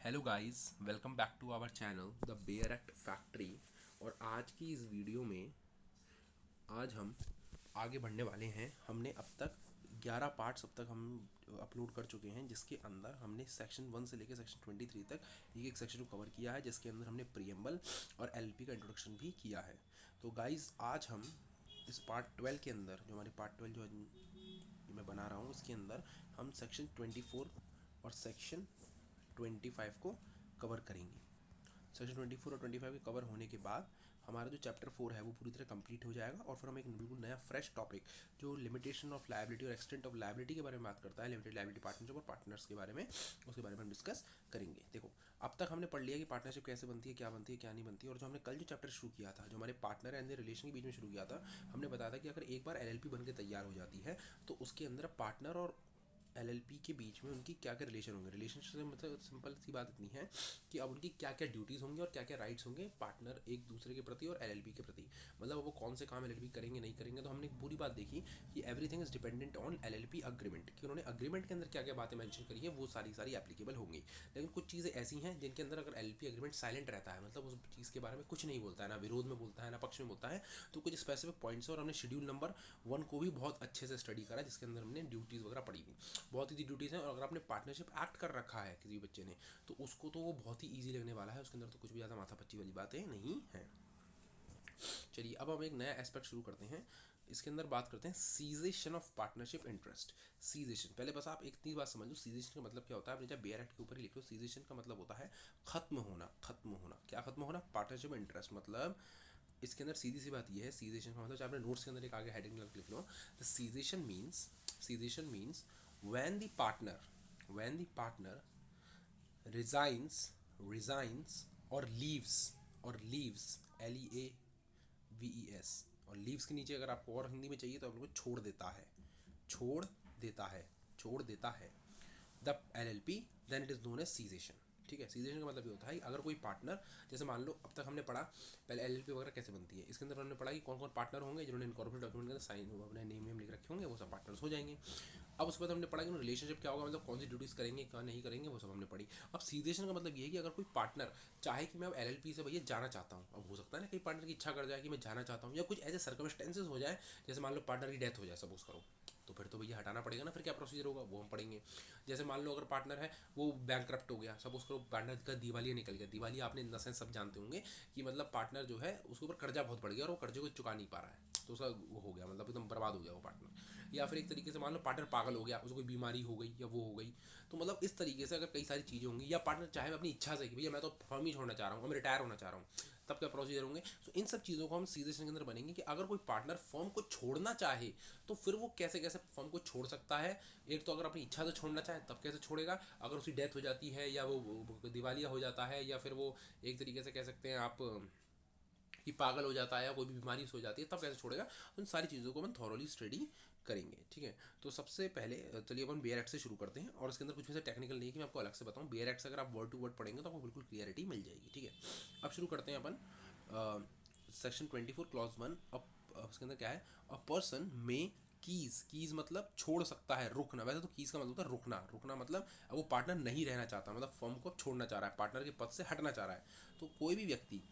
Hello guys, welcome back to our channel the bare act factory. और आज की इस वीडियो में आज हम आगे बढ़ने वाले हैं। हमने अब तक 11 पार्ट्स अब तक हम अपलोड कर चुके हैं, जिसके अंदर हमने सेक्शन 1 से लेकर सेक्शन 23 तक एक एक सेक्शन को कवर किया है, जिसके अंदर हमने प्रीएम्बल और एलएलपी का इंट्रोडक्शन भी किया है। तो गाइस, आज हम इस पार्ट 12 के अंदर, जो हमारी पार्ट 12 जो मैं बना रहा हूँ, उसके अंदर हम सेक्शन 24 और सेक्शन 25 को कवर करेंगे। सेक्शन 24 और 25 के कवर होने के बाद हमारा जो चैप्टर 4 है वो पूरी तरह कंप्लीट हो जाएगा, और फिर हम एक बिल्कुल नया फ्रेश टॉपिक जो लिमिटेशन ऑफ लायबिलिटी और एक्सटेंट ऑफ लायबिलिटी के बारे में बात करता है, लिमिटेड लायबिलिटी पार्टनरशिप और पार्टनर्स के बारे में, उसके बारे में हम डिस्कस करेंगे। देखो, अब तक हमने पढ़ लिया कि पार्टनरशिप कैसे बनती है, क्या नहीं बनती है। और जो हमने कल जो चैप्टर शुरू किया था, जो हमारे पार्टनर एंड रिलेशन के बीच में शुरू किया था, हमने बताया था कि अगर एक बार एलएलपी बन के तैयार हो जाती है तो उसके अंदर पार्टनर और एलएलपी के बीच में उनकी क्या क्या रिलेशन होंगे। रिलेशनशिप से मतलब सिंपल सी बात इतनी है कि अब उनकी क्या क्या ड्यूटीज़ होंगी और क्या क्या राइट्स होंगे पार्टनर एक दूसरे के प्रति और एलएलपी के प्रति। मतलब वो कौन से काम एलएलपी करेंगे नहीं करेंगे। तो हमने पूरी बात देखी कि everything is dependent on LLP agreement, कि उन्होंने अग्रीमेंट के अंदर क्या क्या बातें मेंशन करी है वो सारी सारी एप्लीकेबल होंगी। लेकिन कुछ चीज़ें ऐसी हैं जिनके अंदर अगर एलएलपी अग्रीमेंट साइलेंट रहता है, मतलब उस चीज़ के बारे में कुछ नहीं बोलता है, ना विरोध में बोलता है ना पक्ष में बोलता है, तो कुछ स्पेसिफिक पॉइंट्स। और हमने शेड्यूल नंबर 1 को भी बहुत अच्छे से स्टडी करा, जिसके अंदर हमने ड्यूटीज़ वगैरह पढ़ी हुई, बहुत ही ड्यूटीज़ हैं। और अगर आपने पार्टनरशिप एक्ट कर रखा है किसी बच्चे ने, तो उसको तो वो बहुत ही ईजी लगने वाला है, उसके अंदर तो कुछ भी ज़्यादा माथापच्ची वाली बातें नहीं हैं। चलिए, अब हम एक नया एस्पेक्ट शुरू करते हैं। इसके अंदर बात करते हैं cessation of partnership interest. Cessation, पहले बस आप एक इतनी बात समझ लो, सीजेशन का मतलब क्या होता है। आपने जब बेयर एक्ट के ऊपर ही लिख लो, सीजेशन का मतलब होता है खत्म होना। खत्म होना क्या खत्म होना? Partnership interest. मतलब इसके अंदर सीधी सी बात यह है, सीजेशन का मतलब, चाहे आपने नोट्स के अंदर एक आगे हेडिंग लिख लो, the cessation means when the partner resigns or leaves leaves और लीव्स के नीचे अगर आपको और हिंदी में चाहिए तो आप लोग छोड़ देता है छोड़ देता है the LLP, then it is known as cessation. ठीक है, सीजेशन का मतलब ये होता है कि अगर कोई पार्टनर, जैसे मान लो अब तक हमने पढ़ा पहले एलएलपी वगैरह कैसे बनती है, इसके अंदर हमने पढ़ा कि कौन कौन पार्टनर होंगे जिन्होंने इनकॉर्पोरेट डॉक्यूमेंट के अंदर साइन अपने नेम लिख रखे होंगे, वो सब पार्टनर्स हो जाएंगे। अब उसके बाद हमने पढ़ा कि रिलेशनशिप क्या होगा, मतलब कौन सी ड्यूटीज़ करेंगे क्या नहीं करेंगे, वो सब हमने पढ़ी। अब सीजेशन का मतलब ये है कि अगर कोई पार्टनर चाहे कि मैं अब एलएलपी से भैया जाना चाहता हूँ, अब हो सकता है ना कई पार्टनर की इच्छा कर जाए कि मैं जाना चाहता हूँ, या कुछ ऐसे सर्कमस्टेंसेज हो जाए, जैसे मान लो पार्टनर की डेथ हो जाए सपोज करो, तो फिर तो भैया हटाना पड़ेगा ना, फिर क्या प्रोसीजर होगा वो हम पढ़ेंगे। जैसे मान लो अगर पार्टनर है वो बैंकक्रप्ट हो गया, सपोज करो पार्टनर का दिवालिया निकल गया। दिवालिया आपने इन द सेंस सब जानते होंगे कि मतलब पार्टनर जो है उसके ऊपर कर्जा बहुत बढ़ गया और वो कर्जे को चुका नहीं पा रहा है, तो उसका वो हो गया, मतलब एकदम बर्बाद हो गया वो पार्टनर। या फिर एक तरीके से मान लो पार्टनर पागल हो गया, उसको कोई बीमारी हो गई या वो हो गई, तो मतलब इस तरीके से अगर कई सारी चीज़ें होंगी, या पार्टनर चाहे अपनी इच्छा से कि भैया मैं तो फर्म ही छोड़ना चाह रहा हूँ, मैं रिटायर होना चाह रहा हूँ, तब क्या प्रोसीजर होंगे। तो इन सब चीज़ों को हम सीधे के अंदर बनेंगे कि अगर कोई पार्टनर फर्म को छोड़ना चाहे तो फिर वो कैसे कैसे फर्म को छोड़ सकता है। एक तो अगर अपनी इच्छा से छोड़ना चाहे तब कैसे छोड़ेगा, अगर उसकी डेथ हो जाती है या वो दिवालिया हो जाता है, या फिर वो एक तरीके से कह सकते हैं आप कि पागल हो जाता है या कोई भी बीमारी से हो जाती है, तब कैसे छोड़ेगा। उन सारी चीज़ों को हम थॉरोली स्टडी करेंगे। ठीक है, तो सबसे पहले चलिए अपन बेयर एक्ट से शुरू करते हैं, और इसके अंदर कुछ भी से टेक्निकल नहीं है कि मैं आपको अलग से बताऊं। बेयर एक्ट से अगर आप वर्ड टू वर्ड पढ़ेंगे तो आपको बिल्कुल क्लियरिटी मिल जाएगी। ठीक है, अब शुरू करते हैं अपन सेक्शन 24 क्लॉज 1। अब उसके अंदर क्या है, अ पर्सन में कीज मतलब छोड़ सकता है, रुकना। वैसे तो कीज का मतलब होता है रुकना। रुकना मतलब अब वो पार्टनर नहीं रहना चाहता, मतलब फर्म को छोड़ना चाह रहा है, पार्टनर के पद से हटना चाह रहा है, तो कोई भी व्यक्ति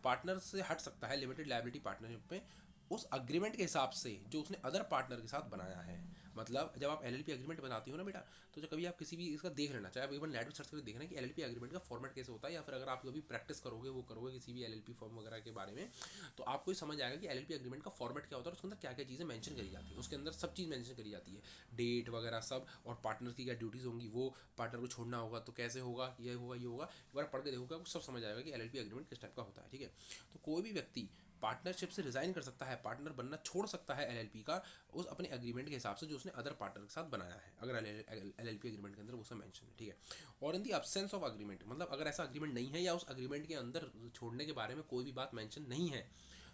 पार्टनर से हट सकता है लिमिटेड लायबिलिटी पार्टनरशिप में उस अग्रीमेंट के हिसाब से जो उसने अदर पार्टनर के साथ बनाया है। मतलब जब आप एलएलपी अग्रीमेंट बनाती हो ना बेटा, तो जब कभी आप किसी भी इसका देख लेना, चाहे आप इवन नेट पर सर्च करके देखना कि एलएलपी अग्रीमेंट का फॉर्मेट कैसे होता है, या फिर अगर आप कभी प्रैक्टिस करोगे वो करोगे किसी भी एलएलपी फॉर्म वगैरह के बारे में, तो आपको समझ आएगा कि एलएलपी अग्रीमेंट का फॉर्मेट क्या होता है और उसके अंदर क्या क्या चीज़ें मेंशन करी जाती है। उसके अंदर सब चीज़ मेंशन करी जाती है, डेट वगैरह सब, और पार्टनर की क्या ड्यूटीज़ होंगी, वो पार्टनर को छोड़ना होगा तो कैसे होगा, ये होगा ये होगा, एक बार पढ़ के देखोगे आपको सब समझ आएगा कि एलएलपी अग्रीमेंट किस टाइप का होता है। ठीक है, तो कोई भी व्यक्ति पार्टनरशिप से रिजाइन कर सकता है, पार्टनर बनना छोड़ सकता है एलएलपी का उस अपने एग्रीमेंट के हिसाब से जो उसने अदर पार्टनर के साथ बनाया है, अगर एलएलपी एग्रीमेंट के अंदर वो सब मेंशन है। ठीक है, और in the absence of agreement, मतलब अगर ऐसा अग्रीमेंट नहीं है या उस अग्रीमेंट के अंदर छोड़ने के बारे में कोई भी बात मेंशन नहीं है,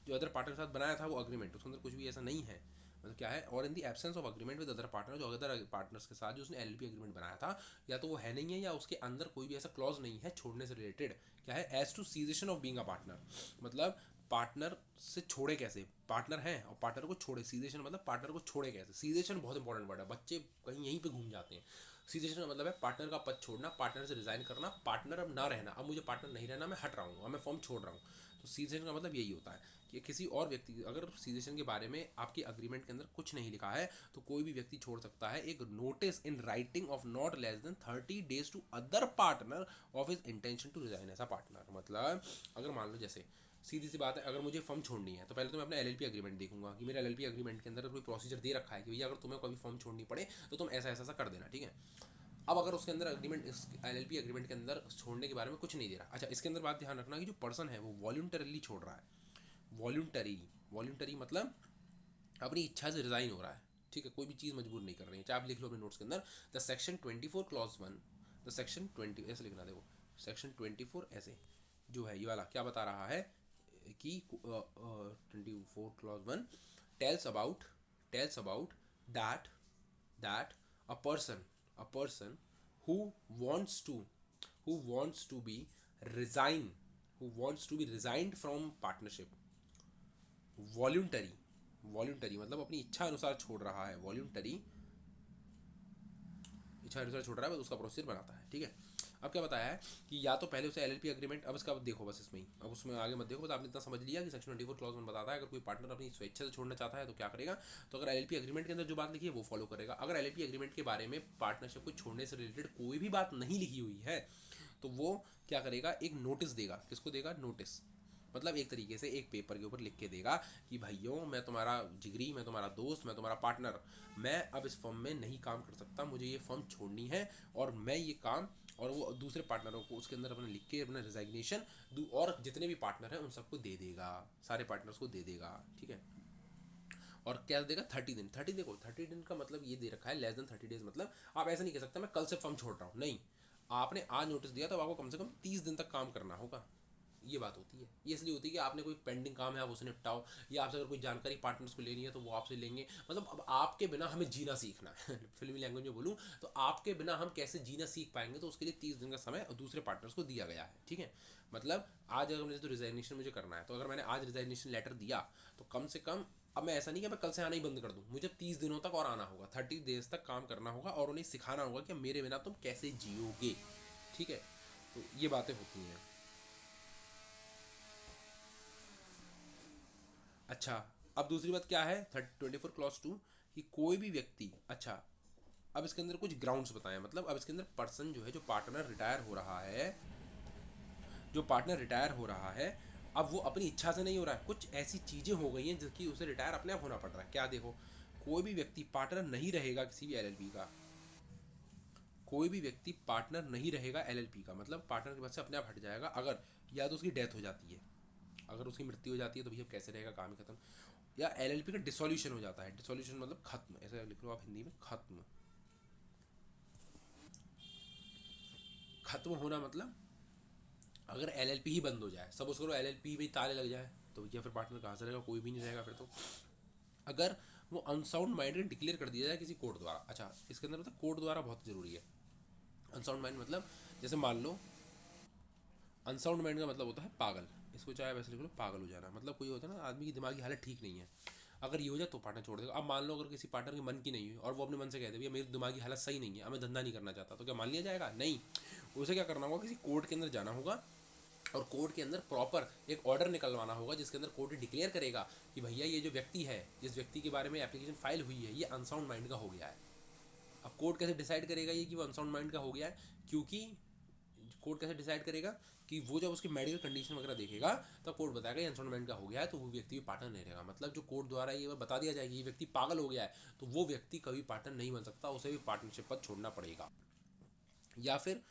जो अदर पार्टनर के साथ बनाया था वो अग्रीमेंट, उसके अंदर कुछ भी ऐसा नहीं है, मतलब क्या है, और in the absence of agreement with other partner, जो अदर पार्टनर्स के साथ जो उसने एलएलपी एग्रीमेंट बनाया था, या तो वो है नहीं है या उसके अंदर कोई भी ऐसा क्लॉज नहीं है छोड़ने से रिलेटेड। क्या है, as to cessation of being a partner, मतलब पार्टनर से छोड़े कैसे, पार्टनर है और पार्टनर को छोड़े। सीजेशन मतलब पार्टनर को छोड़े कैसे। सीजेशन बहुत इंपॉर्टेंट वर्ड है, बच्चे कहीं यहीं पे घूम जाते हैं। सीजेशन का मतलब है पार्टनर का पद छोड़ना, पार्टनर से रिजाइन करना, पार्टनर अब ना रहना, अब मुझे पार्टनर नहीं रहना, मैं हट रहा हूँ, अब मैं फॉर्म छोड़ रहा हूँ। तो सीजेशन का मतलब यही होता है कि किसी और व्यक्ति, अगर सीजेशन के बारे में आपके अग्रीमेंट के अंदर कुछ नहीं लिखा है तो कोई भी व्यक्ति छोड़ सकता है एक notice in writing of not less than 30 days to other partner of his intention to resign as a partner. मतलब अगर मान लो जैसे सीधी सी बात है, अगर मुझे फर्म छोड़नी है तो पहले तो मैं अपना एलएलपी अग्रीमेंट देखूंगा कि मेरा एलएलपी अग्रीमेंट के अंदर कोई प्रोसीजर दे रखा है कि भैया अगर तुम्हें कोई फर्म छोड़नी पड़े तो तुम ऐसा ऐसा कर देना, ठीक है। अब अगर उसके अंदर अग्रीमेंट, इस एलएलपी अग्रीमेंट के अंदर छोड़ने के बारे में कुछ नहीं दे रहा, अच्छा इसके अंदर बात ध्यान रखना कि जो पर्सन है वो वॉल्यूंटरली छोड़ रहा है। वॉल्यूंटरी, वॉल्यूंटरी मतलब अपनी इच्छा से रिजाइन हो रहा है, ठीक है, कोई भी चीज़ मजबूर नहीं कर रही है। चाहे आप लिख लो अपने नोट्स के अंदर the section 24 clause 1, the section 20 ऐसे लिखना, देखो सेक्शन 24 ऐसे जो है ये वाला क्या बता रहा है कि 24 clause 1 tells about, tells about that, that a person who wants to, who wants to be resign, who wants to be resigned from partnership, voluntary, voluntary मतलब अपनी इच्छा अनुसार छोड़ रहा है, वॉल्यूंटरी इच्छा अनुसार छोड़ रहा है, बस उसका प्रोसीजर बनाता है, ठीक है। अब क्या बताया है कि या तो पहले उसे एलएलपी अग्रीमेंट, अब इसका देखो बस इसमें ही, अब उसमें आगे मत देखो, बस आपने इतना समझ लिया कि सेक्शन 24 क्लॉज 1 बताता है अगर कोई पार्टनर अपनी स्वेच्छा से छोड़ना चाहता है तो क्या करेगा। तो अगर एलएलपी अग्रीमेंट के अंदर जो बात लिखी है वो फॉलो करेगा। अगर एलएलपी अग्रीमेंट के बारे में पार्टनरशिप को छोड़ने से रिलेटेड कोई भी बात नहीं लिखी हुई है तो वो क्या करेगा, एक नोटिस देगा। किसको देगा, नोटिस, मतलब एक तरीके से एक पेपर के ऊपर लिख के देगा कि भाइयों मैं तुम्हारा जिगरी, मैं तुम्हारा दोस्त, मैं तुम्हारा पार्टनर, मैं अब इस फर्म में नहीं काम कर सकता, मुझे ये फर्म छोड़नी है और मैं ये काम, और वो दूसरे पार्टनरों को उसके अंदर अपने लिख के अपना रिजाइग्नेशन और जितने भी पार्टनर हैं उन सबको दे देगा, सारे पार्टनर्स को दे देगा, ठीक है। और क्या देगा, 30 दिन। 30 दिन का मतलब ये दे रखा है लेस देन 30 days, मतलब आप ऐसा नहीं कह सकते मैं कल से फर्म छोड़ रहा हूँ, नहीं, आपने आज नोटिस दिया तो आपको कम से कम 30 दिन तक काम करना होगा। ये बात होती है, ये इसलिए होती है कि आपने कोई पेंडिंग काम है आप उसे निपटाओ, या आपसे अगर कोई जानकारी पार्टनर्स को लेनी है तो वो आपसे लेंगे, मतलब अब आपके बिना हमें जीना सीखना है फिल्मी लैंग्वेज में बोलूँ तो आपके बिना हम कैसे जीना सीख पाएंगे, तो उसके लिए 30 दिन का समय और दूसरे पार्टनर्स को दिया गया है, ठीक है। मतलब आज अगर मुझे तो रिजाइनेशन मुझे करना है, तो अगर मैंने आज रिजाइनेशन लेटर दिया तो कम से कम, अब मैं ऐसा नहीं कि मैं कल से आना ही बंद कर दूं, मुझे 30 दिनों तक और आना होगा, 30 days तक काम करना होगा और उन्हें सिखाना होगा कि मेरे बिना तुम कैसे जियोगे, ठीक है। तो ये बातें होती हैं। अच्छा, अब दूसरी बात क्या है 24 क्लॉज 2 कि कोई भी व्यक्ति, अच्छा अब इसके अंदर कुछ ग्राउंड्स बताएं, मतलब अब इसके अंदर पर्सन जो है, जो पार्टनर रिटायर हो रहा है, जो पार्टनर रिटायर हो रहा है, अब वो अपनी इच्छा से नहीं हो रहा है, कुछ ऐसी चीज़ें हो गई हैं जिसकी उसे रिटायर अपने आप होना पड़ रहा है। क्या देखो, कोई भी व्यक्ति पार्टनर नहीं रहेगा किसी भी एलएलपी का, कोई भी व्यक्ति पार्टनर नहीं रहेगा एलएलपी का, मतलब पार्टनर के पास से अपने आप हट जाएगा अगर या तो उसकी डेथ हो जाती है, अगर उसकी मृत्यु हो जाती है तो भैया कैसे रहेगा, काम ही खत्म, या एलएलपी का डिसोल्यूशन हो जाता है, डिसोल्यूशन मतलब खत्म, ऐसा लिख लो आप हिंदी में, खत्म, खत्म होना मतलब अगर एलएलपी ही बंद हो जाए, सब उसको एलएलपी में ताले लग जाए तो भैया फिर पार्टनर कहाँ से रहेगा, कोई भी नहीं रहेगा फिर तो। अगर वो अनसाउंड माइंड डिक्लेयर कर दिया जाए किसी कोर्ट द्वारा, अच्छा इसके अंदर मतलब कोर्ट द्वारा बहुत जरूरी है। अनसाउंड माइंड मतलब जैसे मान लो, अनसाउंड माइंड का मतलब होता है पागल, इसको चाहे वैसे लिख लो पागल हो जाना, मतलब कोई होता है ना आदमी की दिमागी हालत ठीक नहीं है, अगर ये हो जाए तो पार्टनर छोड़ देगा। अब मान लो अगर किसी पार्टनर के मन की नहीं हुई और वो अपने मन से कहते भैया मेरी दिमागी हालत सही नहीं है, मैं धंधा नहीं करना चाहता, तो क्या मान लिया जाएगा, नहीं। उसे क्या करना होगा, किसी कोर्ट के अंदर जाना होगा और कोर्ट के अंदर प्रॉपर एक ऑर्डर निकलवाना होगा जिसके अंदर कोर्ट डिक्लेयर करेगा कि भैया ये जो व्यक्ति है, जिस व्यक्ति के बारे में एप्लीकेशन फाइल हुई है, ये अनसाउंड माइंड का हो गया है। अब कोर्ट कैसे डिसाइड करेगा ये कि वो अनसाउंड माइंड का हो गया है, क्योंकि कोर्ट कैसे डिसाइड करेगा कि वो जब उसकी मेडिकल कंडीशन वगैरह देखेगा तो कोर्ट बताएगा ये अनसाउंड माइंड का हो गया है, तो वो व्यक्ति भी पार्टनर नहीं रहेगा। मतलब जो कोर्ट द्वारा ये बता दिया जाएगा ये व्यक्ति पागल हो गया है तो वो व्यक्ति कभी पार्टनर नहीं बन सकता, उसे भी पार्टनरशिप पर छोड़ना पड़ेगा। या फिर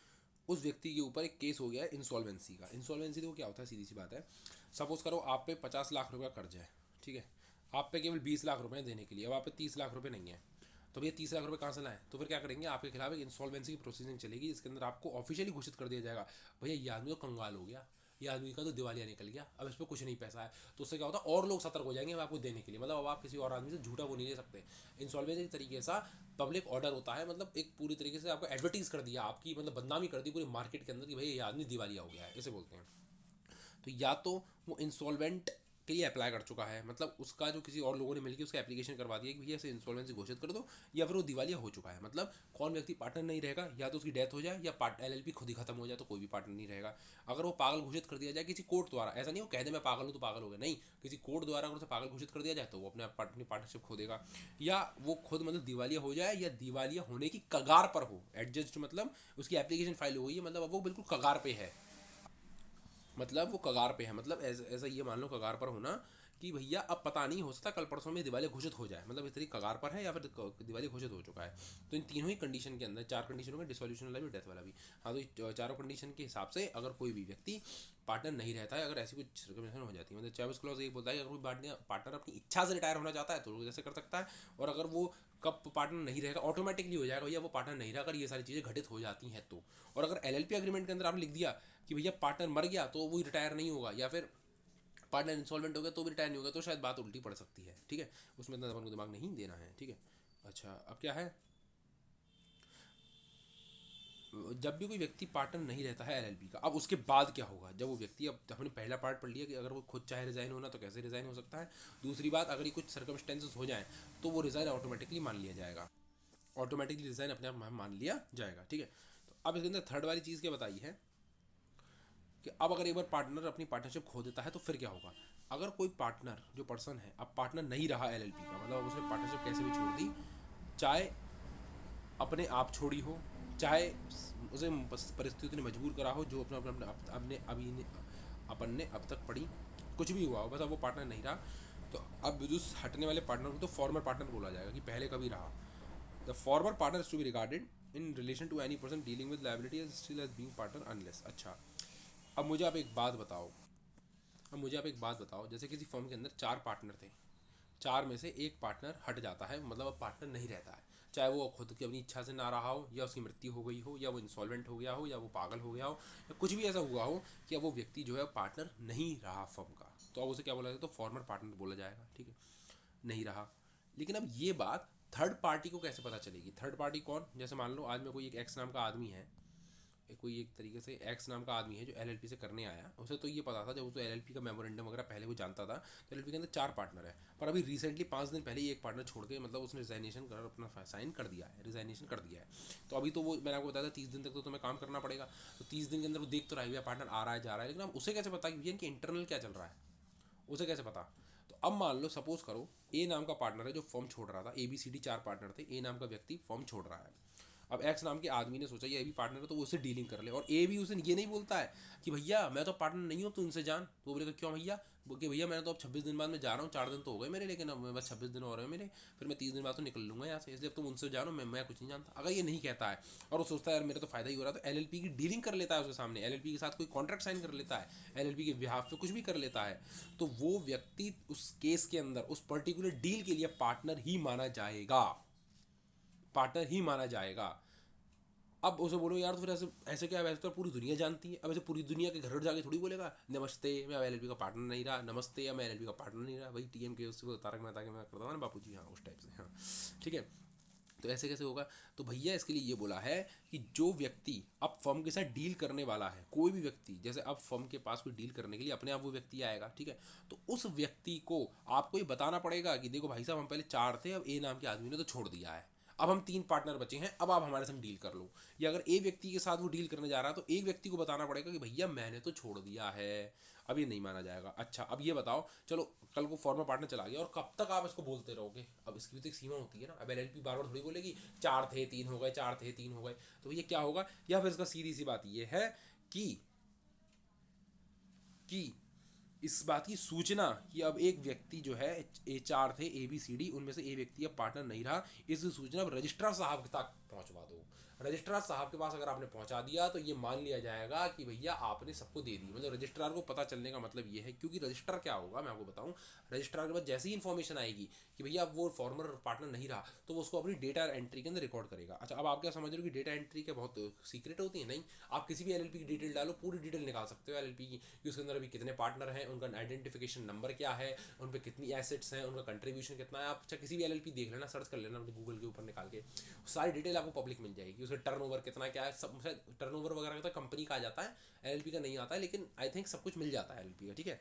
उस व्यक्ति के ऊपर एक केस हो गया है इंसॉल्वेंसी का। इंसॉल्वेंसी देखो क्या होता है, सीधी सी बात है, सपोज करो आप पे 50 लाख रुपये कर्ज है, ठीक है, आप पे केवल 20 लाख रुपए देने के लिए, अब आप पे 30 लाख रुपए नहीं है, तो भैया 30 लाख रुपए कहाँ से लाएं, तो फिर क्या करेंगे, आपके खिलाफ एक इंसॉल्वेंसी की प्रोसीजिंग चलेगी जिसके अंदर आपको ऑफिशियली घोषित कर दिया जाएगा भैया ये आदमी तो कंगाल हो गया, ये आदमी का तो दिवालिया निकल गया, अब इस पर कुछ नहीं पैसा है, तो उससे क्या होता है और लोग सतर्क हो जाएंगे आपको देने के लिए, मतलब अब आप किसी और आदमी से झूठा वो नहीं ले सकते। इंसॉल्वेंसी तरीके सा पब्लिक ऑर्डर होता है, मतलब एक पूरी तरीके से आपको एडवर्टीज कर दिया, आपकी मतलब बदनामी कर दी पूरी मार्केट के अंदर कि भाई ये आदमी दिवालिया हो गया है, इसे बोलते हैं। तो या तो वो इंसॉल्वेंट के लिए अप्लाई कर चुका है, मतलब उसका जो किसी और लोगों ने मिलकर उसका एप्लीकेशन करवा दिया कि भैया इसे इंसॉल्वेंसी घोषित कर दो, या फिर वो दिवालिया हो चुका है। मतलब कौन व्यक्ति पार्टनर नहीं रहेगा, या तो उसकी डेथ हो जाए या एलएलपी खुद ही खत्म हो जाए, तो कोई भी पार्टनर नहीं रहेगा। अगर वो पागल घोषित कर दिया जाए किसी कोर्ट द्वारा, ऐसा नहीं वो कह दे मैं पागल हूँ तो पागल हो गया, नहीं, किसी कोर्ट द्वारा अगर उसे पागल घोषित कर दिया जाए तो वो अपनी पार्टनरशिप खो देगा, या वो खुद मतलब दिवालिया हो जाए, या दिवालिया होने की कगार पर हो, एडजस्ट मतलब उसकी एप्लीकेशन फाइल हो गई है, मतलब अब वो बिल्कुल कगार पे है, मतलब वो कगार पे है, मतलब ऐसा ये मान लो कगार पर होना कि भैया अब पता नहीं, हो सकता कल परसों में दिवाली घोषित हो जाए, मतलब इस तरीके कगार पर है या फिर दिवाली घोषित हो चुका है। तो इन तीनों ही कंडीशन के अंदर, चार कंडीशनों में, डिसोल्यूशन वाला भी, डेथ वाला भी, हाँ, तो चारों कंडीशन के हिसाब से अगर कोई भी व्यक्ति पार्टनर नहीं रहता है, अगर ऐसी कुछ सर्कमस्टेंस हो जाती है, मतलब 24 क्लॉज ये बोलता है कि अगर कोई पार्टनर अपनी इच्छा से रिटायर होना चाहता है तो वो जैसे कर सकता है, और अगर वो कब पार्टनर नहीं रहेगा ऑटोमेटिकली हो जाएगा, या वो पार्टनर नहीं रहा अगर ये सारी चीज़ें घटित हो जाती हैं तो। और अगर एलएलपी एग्रीमेंट के अंदर आपने लिख दिया कि भैया पार्टनर मर गया तो वो रिटायर नहीं होगा, या फिर पार्टनर इंसॉल्वेंट हो गया तो भी रिटायर नहीं होगा, तो शायद बात उल्टी पड़ सकती है, ठीक है, उसमें इतना अपन को दिमाग नहीं देना है, ठीक है। अच्छा, अब क्या है, जब भी कोई व्यक्ति पार्टनर नहीं रहता है एलएलपी का, अब उसके बाद क्या होगा, जब वो व्यक्ति, अब हमने पहला पार्ट पढ़ लिया कि अगर वो खुद चाहे रिजाइन होना तो कैसे रिजाइन हो सकता है। दूसरी बात, अगर ये कुछ सर्कमस्टेंसेस हो जाए तो वो रिजाइन ऑटोमेटिकली मान लिया जाएगा, ऑटोमेटिकली रिजाइन अपने आप मान लिया जाएगा, ठीक है। तो अब इसके अंदर थर्ड वाली चीज़ क्या बताई है कि अब अगर एक बार पार्टनर अपनी पार्टनरशिप खो देता है तो फिर क्या होगा। अगर कोई पार्टनर, जो पर्सन है, अब पार्टनर नहीं रहा एलएलपी का, मतलब उसने पार्टनरशिप कैसे भी छोड़ दी, चाहे अपने आप छोड़ी हो, चाहे उसे परिस्थिति ने मजबूर करा हो, जो अपना अपना अपने अभी अपन ने अब तक पढ़ी, कुछ भी हुआ हो, बस अब वो पार्टनर नहीं रहा, तो अब जो हटने वाले पार्टनर को तो फॉर्मर पार्टनर बोला जाएगा कि पहले कभी रहा। The former partner is to be regarded in relation to any person dealing with liability as still as being partner unless. अच्छा, अब मुझे आप एक बात बताओ, जैसे किसी फर्म के अंदर चार पार्टनर थे, चार में से एक पार्टनर हट जाता है, मतलब अब पार्टनर नहीं रहता है, चाहे वो खुद की अपनी इच्छा से ना रहा हो, या उसकी मृत्यु हो गई हो, या वो इंसॉल्वेंट हो गया हो, या वो पागल हो गया हो, या कुछ भी ऐसा हुआ हो कि अब वो व्यक्ति जो है पार्टनर नहीं रहा फर्म का, तो अब उसे क्या बोला जाएगा, तो फॉर्मर पार्टनर बोला जाएगा, ठीक है, नहीं रहा। लेकिन अब ये बात थर्ड पार्टी को कैसे पता चलेगी, थर्ड पार्टी कौन, जैसे मान लो आज में कोई एक एक्स नाम का आदमी है, कोई एक तरीके से एक्स नाम का आदमी है जो एलएलपी से करने आया, उसे तो ये पता था, जब उसको एलएलपी का मेमोरेंडम वगैरह पहले वो जानता था, तो एलएलपी के अंदर चार पार्टनर है, पर अभी रिसेंटली 5 दिन पहले ही एक पार्टनर छोड़ के, मतलब उसने रिजाइनेशन कर अपना साइन कर दिया है, रिजाइनेशन कर दिया है। तो अभी तो वो मैंने आपको बताया था 30 दिन तक तो तुम्हें काम करना पड़ेगा, तो 30 दिन के अंदर वो देख तो रहा है पार्टनर आ रहा है जा रहा है, लेकिन अब उसे कैसे पता कि इनके इंटरनल क्या चल रहा है, उसे कैसे पता। तो अब मान लो, सपोज करो ए नाम का पार्टनर है जो फॉर्म छोड़ रहा था, ए बी सी डी चार पार्टनर थे, ए नाम का व्यक्ति फॉर्म छोड़ रहा है। अब एक्स नाम के आदमी ने सोचा ये भी पार्टनर है तो वो उससे डीलिंग कर ले, और ए भी उसे ये नहीं बोलता है कि भैया मैं तो पार्टनर नहीं हूँ, तो उनसे जान, तो वो बोलेगा क्यों भैया, कि भैया मैंने तो अब 26 दिन बाद मैं जा रहा हूँ, 4 दिन तो हो गए मेरे, लेकिन अब बस 26 दिन हो रहे हैं मेरे, फिर मैं 30 दिन बाद तो निकल लूंगा यहाँ से, इसलिए तुम उनसे जानो, मैं कुछ नहीं जानता। अगर ये नहीं कहता है और वो सोचता है यार मेरा तो फायदा ही हो रहा है, तो एलएलपी की डीलिंग कर लेता है उसके सामने, एलएलपी के साथ कोई कॉन्ट्रैक्ट साइन कर लेता है, एलएलपी के बिहाफ पे कुछ भी कर लेता है, तो वो व्यक्ति उस केस के अंदर उस पर्टिकुलर डील के लिए पार्टनर ही माना जाएगा, पार्टनर ही माना जाएगा। अब उसे बोलो यार तो फिर ऐसे ऐसे क्या, वैसे तो पूरी दुनिया जानती है, अब ऐसे पूरी दुनिया के घर जाके थोड़ी बोलेगा नमस्ते मैं एलएलपी का पार्टनर नहीं रहा, नमस्ते या मैं एलएलपी का पार्टनर नहीं रहा, भाई टीएम के उससे तारक मेहता के मैं करता हूँ ना बापू जी, हाँ उस टाइप से, हाँ ठीक है। तो ऐसे कैसे होगा, तो भैया इसके लिए ये बोला है कि जो व्यक्ति अब फर्म के साथ डील करने वाला है, कोई भी व्यक्ति, जैसे अब फर्म के पास कोई डील करने के लिए अपने आप वो व्यक्ति आएगा, ठीक है, तो उस व्यक्ति को आपको ये बताना पड़ेगा कि देखो भाई साहब हम पहले चार थे, अब ए नाम के आदमी ने तो छोड़ दिया है, अब हम तीन पार्टनर बचे हैं, अब आप हमारे संग डील कर लो। या अगर एक व्यक्ति के साथ वो डील करने जा रहा है तो एक व्यक्ति को बताना पड़ेगा कि भैया मैंने तो छोड़ दिया है, अब ये नहीं माना जाएगा। अच्छा, अब ये बताओ, चलो कल को फॉर्मर पार्टनर चला गया, और कब तक आप इसको बोलते रहोगे, अब इसकी भी तो एक सीमा होती है ना, अब एलएलपी बार बार थोड़ी बोलेगी चार थे तीन हो गए, चार थे तीन हो गए, तो ये क्या होगा, या फिर इसका सीधी सी बात ये है कि कि इस बात की सूचना कि अब एक व्यक्ति जो है, ए चार थे ए बी सी डी, उनमें से ए व्यक्ति अब पार्टनर नहीं रहा, इस सूचना अब रजिस्ट्रार साहब तक पहुंचवा दो। रजिस्ट्रार साहब के पास अगर आपने पहुंचा दिया तो ये मान लिया जाएगा कि भैया आपने सबको दे दी, मतलब रजिस्ट्रार को पता चलने का मतलब ये है, क्योंकि रजिस्ट्रार क्या होगा मैं आपको बताऊं, रजिस्ट्रार के पास जैसी ही इन्फॉर्मेशन आएगी कि भैया अब वो फॉर्मर पार्टनर नहीं रहा, तो वो उसको अपनी डेटा एंट्री के अंदर रिकॉर्ड करेगा। अच्छा, अब आप क्या समझ रहे हो कि डेटा एंट्री क्या बहुत सीक्रेट होती है, नहीं, आप किसी भी एलएलपी की डिटेल डालो, पूरी डिटेल निकाल सकते हो एलएलपी की, कि उसके अंदर अभी कितने पार्टनर हैं, उनका आइडेंटिफिकेशन नंबर क्या है, उन पर कितनी एसेट्स हैं, उनका कंट्रीब्यूशन कितना है, आप अच्छा किसी भी एलएलपी देख लेना, सर्च कर लेना गूगल के ऊपर निकाल के, सारी डिटेल आपको पब्लिक मिल जाएगी, उसका टर्नओवर कितना क्या है, सब टर्नओवर वगैरह का तो कंपनी का आ जाता है, एलएलपी का नहीं आता है, लेकिन आई थिंक सब कुछ मिल जाता है एलएलपी का, ठीक है।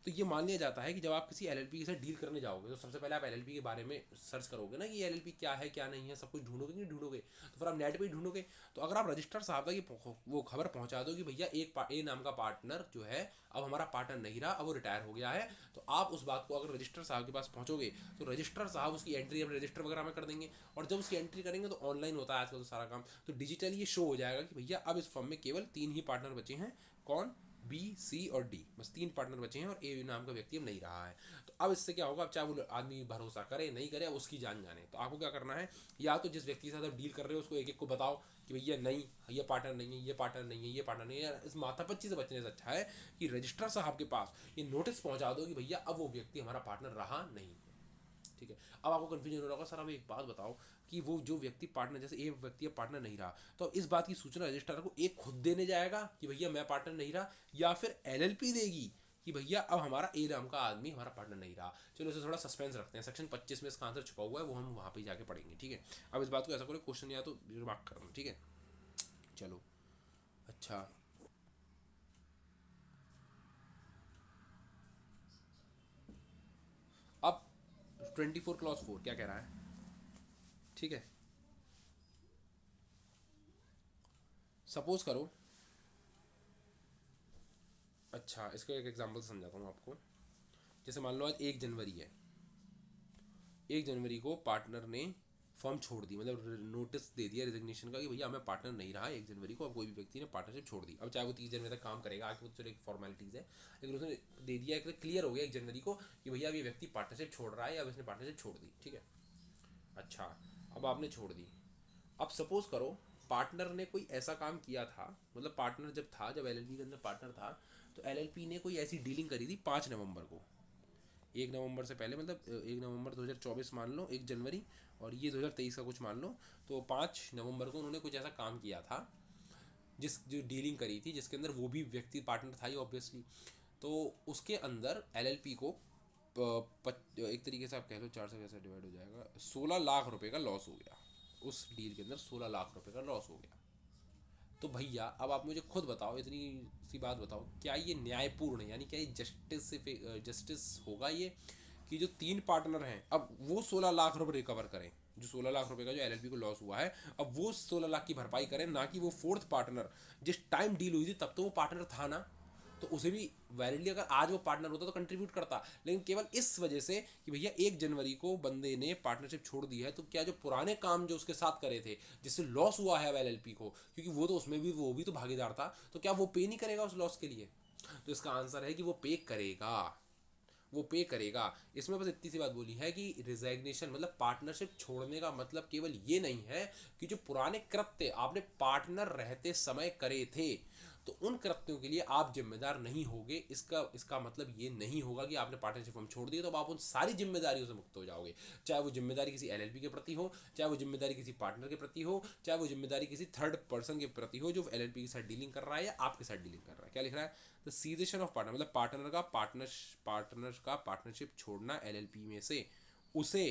तो ये मान लिया जाता है कि जब आप किसी एलएलपी के साथ डील करने जाओगे तो सबसे पहले आप एलएलपी के बारे में सर्च करोगे ना कि एलएलपी क्या है क्या नहीं है, सब कुछ ढूंढोगे कि नहीं ढूंढोगे, तो फिर आप नेट पे ही ढूंढोगे। तो अगर आप रजिस्ट्रार साहब तक वो खबर पहुंचा दो कि भैया ए नाम का पार्टनर जो है अब हमारा पार्टनर नहीं रहा, अब वो रिटायर हो गया है, तो आप उस बात को अगर रजिस्ट्रार साहब के पास पहुंचोगे तो रजिस्ट्रार साहब उसकी एंट्री अपने रजिस्टर वगैरह में कर देंगे। और जब उसकी एंट्री करेंगे तो ऑनलाइन होता है आजकल तो सारा काम, तो डिजिटली ये शो हो जाएगा कि भैया अब इस फर्म में केवल 3 ही पार्टनर बचे हैं। कौन? बी, सी और डी, बस 3 पार्टनर बचे हैं और ए नाम का व्यक्ति अब नहीं रहा है। तो अब इससे क्या होगा, अब चाहे वो आदमी भरोसा करे नहीं करे, अब उसकी जान जाने। तो आपको क्या करना है, या तो जिस व्यक्ति के साथ आप डील कर रहे हो उसको एक एक को बताओ कि भैया नहीं, ये पार्टनर नहीं है, ये पार्टनर नहीं है, ये पार्टनर नहीं है। इस माथापच्ची से बचने से अच्छा है कि रजिस्ट्रार साहब के पास ये नोटिस पहुंचा दो कि भैया अब वो व्यक्ति हमारा पार्टनर रहा नहीं। ठीक है, अब आपको कंफ्यूजन हो रहा होगा, सर अब एक बात बताओ कि वो जो व्यक्ति पार्टनर, जैसे ए व्यक्ति पार्टनर नहीं रहा, तो इस बात की सूचना रजिस्ट्रार को एक खुद देने जाएगा कि भैया मैं पार्टनर नहीं रहा, या फिर एलएलपी देगी कि भैया अब हमारा ए नाम का आदमी हमारा पार्टनर नहीं रहा। चलो इसे थोड़ा सस्पेंस रखते हैं, सेक्शन 25 में इसका आंसर छुपा हुआ है, वो हम वहाँ पे जाके पढ़ेंगे। ठीक है, अब इस बात को ऐसा करो क्वेश्चन या तो रिमार्क करना। ठीक है, चलो अच्छा, अब 24 क्लॉज 4 क्या कह रहा है? ठीक है, सपोज करो, अच्छा इसका एक एग्जांपल समझाता हूँ आपको। जैसे मान लो आज 1 जनवरी है, 1 जनवरी को पार्टनर ने फर्म छोड़ दी, मतलब नोटिस दे दिया रिजिग्नेशन का कि भैया मैं पार्टनर नहीं रहा 1 जनवरी को, अब कोई भी व्यक्ति ने पार्टनरशिप छोड़ दी। अब चाहे वो 30 जनवरी तक काम करेगा, आगे वो तो चलो एक फॉर्मेलिटीज़ है, लेकिन उसने दे दिया कि क्लियर हो गया 1 जनवरी को कि भैया अब ये व्यक्ति पार्टनरशिप छोड़ रहा है, अब इसने पार्टनरशिप छोड़ दी। ठीक है, अच्छा अब आपने छोड़ दी। अब सपोज करो पार्टनर ने कोई ऐसा काम किया था, मतलब पार्टनर जब था, जब एलएलपी के अंदर पार्टनर था, तो एलएलपी ने कोई ऐसी डीलिंग करी थी 5 नवंबर को, 1 नवंबर से पहले, मतलब 1 नवंबर 2024 मान लो, 1 जनवरी, और ये 2023 का कुछ मान लो, तो 5 नवंबर को उन्होंने कुछ ऐसा काम किया था, जिस जो डीलिंग करी थी जिसके अंदर वो भी व्यक्ति पार्टनर था ही ऑब्वियसली। तो उसके अंदर एलएलपी को एक तरीके से आप कह लो 4 से कैसे डिवाइड हो जाएगा, 16 लाख रुपए का लॉस हो गया। उस डील के अंदर 16 लाख रुपए का लॉस हो गया। तो भैया अब आप मुझे खुद बताओ, इतनी सी बात बताओ, क्या ये न्यायपूर्ण है, यानी क्या ये जस्टिस होगा ये कि जो 3 पार्टनर हैं अब वो 16 लाख रुपए रिकवर करें, जो 16 लाख रुपए का जो एलएलपी को लॉस हुआ है अब वो 16 लाख की भरपाई करें, ना कि वो फोर्थ पार्टनर जिस टाइम डील हुई थी तब तो वो पार्टनर था ना, तो उसे भी वैलिडली अगर आज वो पार्टनर होता तो कंट्रीब्यूट करता, लेकिन केवल इस वजह से कि भैया 1 जनवरी को बंदे ने पार्टनरशिप छोड़ दी है, तो क्या जो पुराने काम जो उसके साथ करे थे जिससे लॉस हुआ है अब एलएलपी को, क्योंकि वो तो उसमें भी वो भी तो भागीदार था, तो क्या वो पे नहीं करेगा उस लॉस के लिए? तो इसका आंसर है कि वो पे करेगा, वो पे करेगा। इसमें बस इतनी सी बात बोली है कि रिजाइग्नेशन मतलब पार्टनरशिप छोड़ने का मतलब केवल ये नहीं है कि जो पुराने कृत्य आपने पार्टनर रहते समय करे थे तो उन कृत्यों के लिए आप जिम्मेदार नहीं होगे, इसका इसका मतलब ये नहीं होगा कि आपने पार्टनरशिप फॉर्म छोड़ दिया तो अब आप उन सारी जिम्मेदारियों से मुक्त हो जाओगे, चाहे वो जिम्मेदारी किसी एलएलपी के प्रति हो, चाहे वो जिम्मेदारी किसी पार्टनर के प्रति हो, चाहे वो जिम्मेदारी किसी थर्ड पर्सन के प्रति हो जो एलएलपी के साथ डीलिंग कर रहा है या आपके साथ डीलिंग कर रहा है। क्या लिख रहा है? द सीजेशन ऑफ पार्टनर, मतलब पार्टनर का पार्टनरशिप छोड़ना एलएलपी में से उसे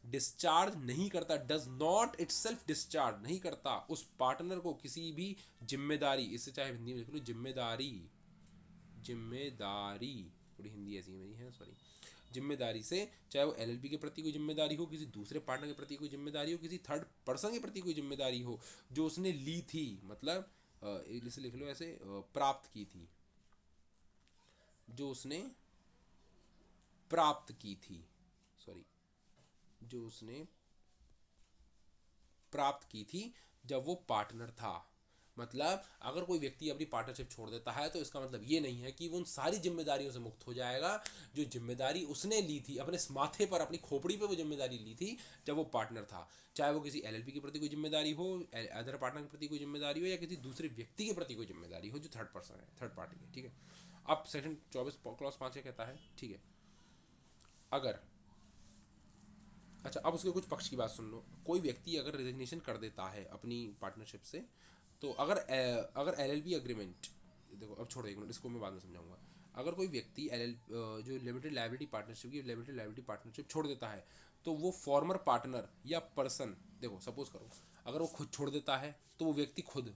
डिस्चार्ज नहीं करता, does not it self discharge नहीं करता उस पार्टनर को किसी भी जिम्मेदारी, इससे चाहे हिंदी में लिख लो जिम्मेदारी, जिम्मेदारी थोड़ी हिंदी ऐसी मेरी है सॉरी, जिम्मेदारी से, चाहे वो एलएलपी के प्रति कोई जिम्मेदारी हो, किसी दूसरे पार्टनर के प्रति कोई जिम्मेदारी हो, किसी थर्ड पर्सन के प्रति कोई जिम्मेदारी हो जो उसने ली थी, मतलब इसे लिख लो ऐसे प्राप्त की थी, जो उसने प्राप्त की थी, सॉरी, जो उसने प्राप्त की थी जब वो पार्टनर था। मतलब अगर कोई व्यक्ति अपनी पार्टनरशिप छोड़ देता है तो इसका मतलब ये नहीं है कि वो उन सारी जिम्मेदारियों से मुक्त हो जाएगा जो जिम्मेदारी उसने ली थी अपने माथे पर, अपनी खोपड़ी पे वो जिम्मेदारी ली थी जब वो पार्टनर था, चाहे वो किसी एलएलपी के प्रति कोई जिम्मेदारी हो, अदर पार्टनर के प्रति कोई जिम्मेदारी हो, या किसी दूसरे व्यक्ति के प्रति कोई जिम्मेदारी हो जो थर्ड पर्सन है, थर्ड पार्टी है। ठीक है, अब सेक्शन 24 क्लॉज 5 क्या कहता है? ठीक है, अगर, अच्छा अब उसके कुछ पक्ष की बात सुन लो, कोई व्यक्ति अगर रेजिग्नेशन कर देता है अपनी पार्टनरशिप से, तो अगर एलएलपी एग्रीमेंट, देखो अब छोड़ो एक मिनट, इसको मैं बाद में समझाऊंगा। अगर कोई व्यक्ति एल जो लिमिटेड लाइबिलिटी पार्टनरशिप की लिमिटेड लाइबिलिटी पार्टनरशिप छोड़ देता है तो वो फॉर्मर पार्टनर या पर्सन, देखो सपोज करो अगर वो खुद छोड़ देता है तो वो व्यक्ति खुद,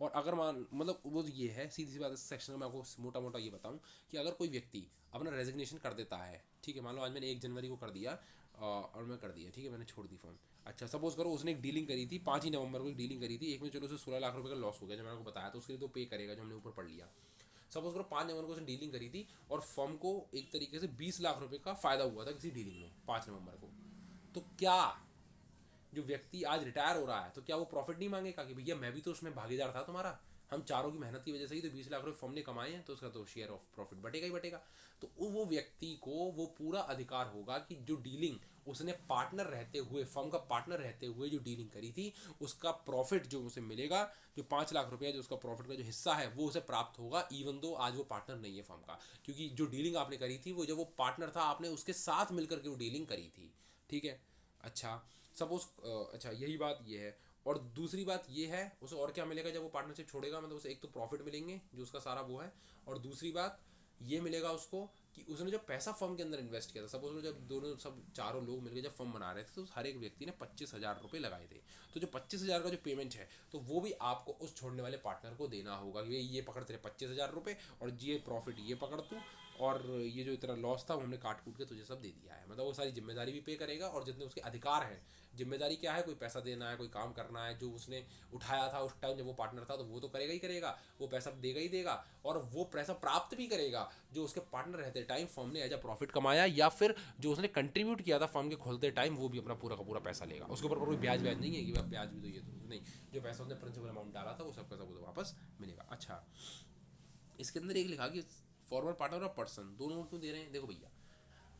और अगर मान मतलब वो ये है सीधी सी बात, इस सेक्शन में मैं आपको मोटा मोटा ये बताऊं कि अगर कोई व्यक्ति अपना रेजिग्नेशन कर देता है, ठीक है, मान लो आज मैंने 1 जनवरी को कर दिया और मैं कर दिया, ठीक है, मैंने छोड़ दी फॉर्म। अच्छा सपोज करो उसने एक डीलिंग करी थी 5 ही नवंबर को, एक डीलिंग करी थी, एक में चलो उसे 16 लाख रुपए का लॉस हो गया जो मैंने आपको बताया, तो उसके लिए तो पे करेगा जो हमने ऊपर पढ़ लिया। सपोज करो 5 नवंबर को उसने डीलिंग करी थी और फर्म को एक तरीके से 20 लाख रुपए का फायदा हुआ था किसी डीलिंग में 5 नवंबर को, तो क्या जो व्यक्ति आज रिटायर हो रहा है तो क्या वो प्रॉफिट नहीं मांगेगा कि भैया मैं भी तो उसमें भागीदार था तुम्हारा, हम चारों की मेहनत की वजह से ही तो 20 लाख रुपए फर्म ने कमाए हैं, तो उसका तो शेयर ऑफ प्रॉफिट बटेगा ही बटेगा। तो वो व्यक्ति को वो पूरा अधिकार होगा कि जो डीलिंग उसने पार्टनर रहते हुए, फर्म का पार्टनर रहते हुए जो डीलिंग करी थी, उसका प्रॉफिट जो उसे मिलेगा, जो 5 लाख रुपया जो उसका प्रॉफिट का जो हिस्सा है वो उसे प्राप्त होगा, इवन दो आज वो पार्टनर नहीं है फर्म का, क्योंकि जो डीलिंग आपने करी थी वो जब वो पार्टनर था आपने उसके साथ मिलकर के वो डीलिंग करी थी, ठीक है। अच्छा सपोज अच्छा यही बात ये है। और दूसरी बात ये है उसे और क्या मिलेगा जब वो पार्टनरशिप छोड़ेगा, मतलब उसे एक तो प्रॉफिट मिलेंगे जो उसका सारा वो है, और दूसरी बात ये मिलेगा उसको कि उसने जब पैसा फर्म के अंदर इन्वेस्ट किया था, सपोज जब दोनों सब चारों लोग मिलकर जब फर्म बना रहे थे तो हर एक व्यक्ति ने 25,000 रुपये लगाए थे, तो जो 25,000 का जो पेमेंट है तो वो भी आपको उस छोड़ने वाले पार्टनर को देना होगा कि ये पकड़ तेरे 25,000 रुपये और ये प्रॉफिट ये पकड़ तू, और ये जो इतना लॉस था वो हमने काट कूट के तुझे सब दे दिया है, मतलब वो सारी जिम्मेदारी भी पे करेगा और जितने उसके अधिकार हैं, जिम्मेदारी क्या है, कोई पैसा देना है, कोई काम करना है, जो उसने उठाया था उस टाइम जब वो पार्टनर था तो वो तो करेगा ही करेगा, वो पैसा देगा ही देगा, और वो पैसा प्राप्त भी करेगा जो उसके पार्टनर रहते टाइम फर्म ने एज अ प्रॉफिट कमाया, या फिर जो उसने कंट्रीब्यूट किया था फर्म के खोलते टाइम वो भी अपना पूरा का पूरा पैसा लेगा, उसके ऊपर कोई ब्याज ब्याज नहीं है कि ब्याज भी तो ये तो नहीं, जो पैसा उसने प्रिंसिपल अमाउंट डाला था वो सब पैसा वो तो वापस मिलेगा। अच्छा इसके अंदर एक लिखा कि फॉर्मर पार्टनर और पर्सन दोनों क्यों दे रहे हैं, देखो भैया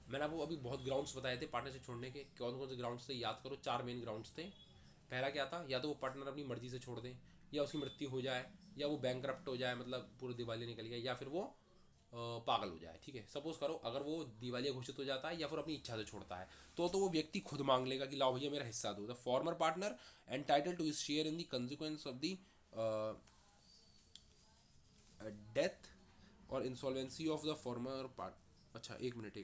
मैंने आपको अभी बहुत ग्राउंड्स बताए थे पार्टनरशिप छोड़ने के, कौन कौन से ग्राउंड्स थे याद करो, 4 मेन ग्राउंड्स थे। पहला क्या था, या तो वो पार्टनर अपनी मर्जी से छोड़ दें, या उसकी मृत्यु हो जाए, या वो बैंकरप्ट हो जाए मतलब पूरी दिवाली निकल गया, या फिर वो पागल हो जाए, ठीक है। सपोज करो अगर वो दिवालिया घोषित हो जाता है या फिर अपनी इच्छा से छोड़ता है तो वो व्यक्ति खुद मांग लेगा कि लाओ भैया मेरा हिस्सा दो, the former partner entitled to share in the consequence of the death और insolvency of the former part, अच्छा एक minute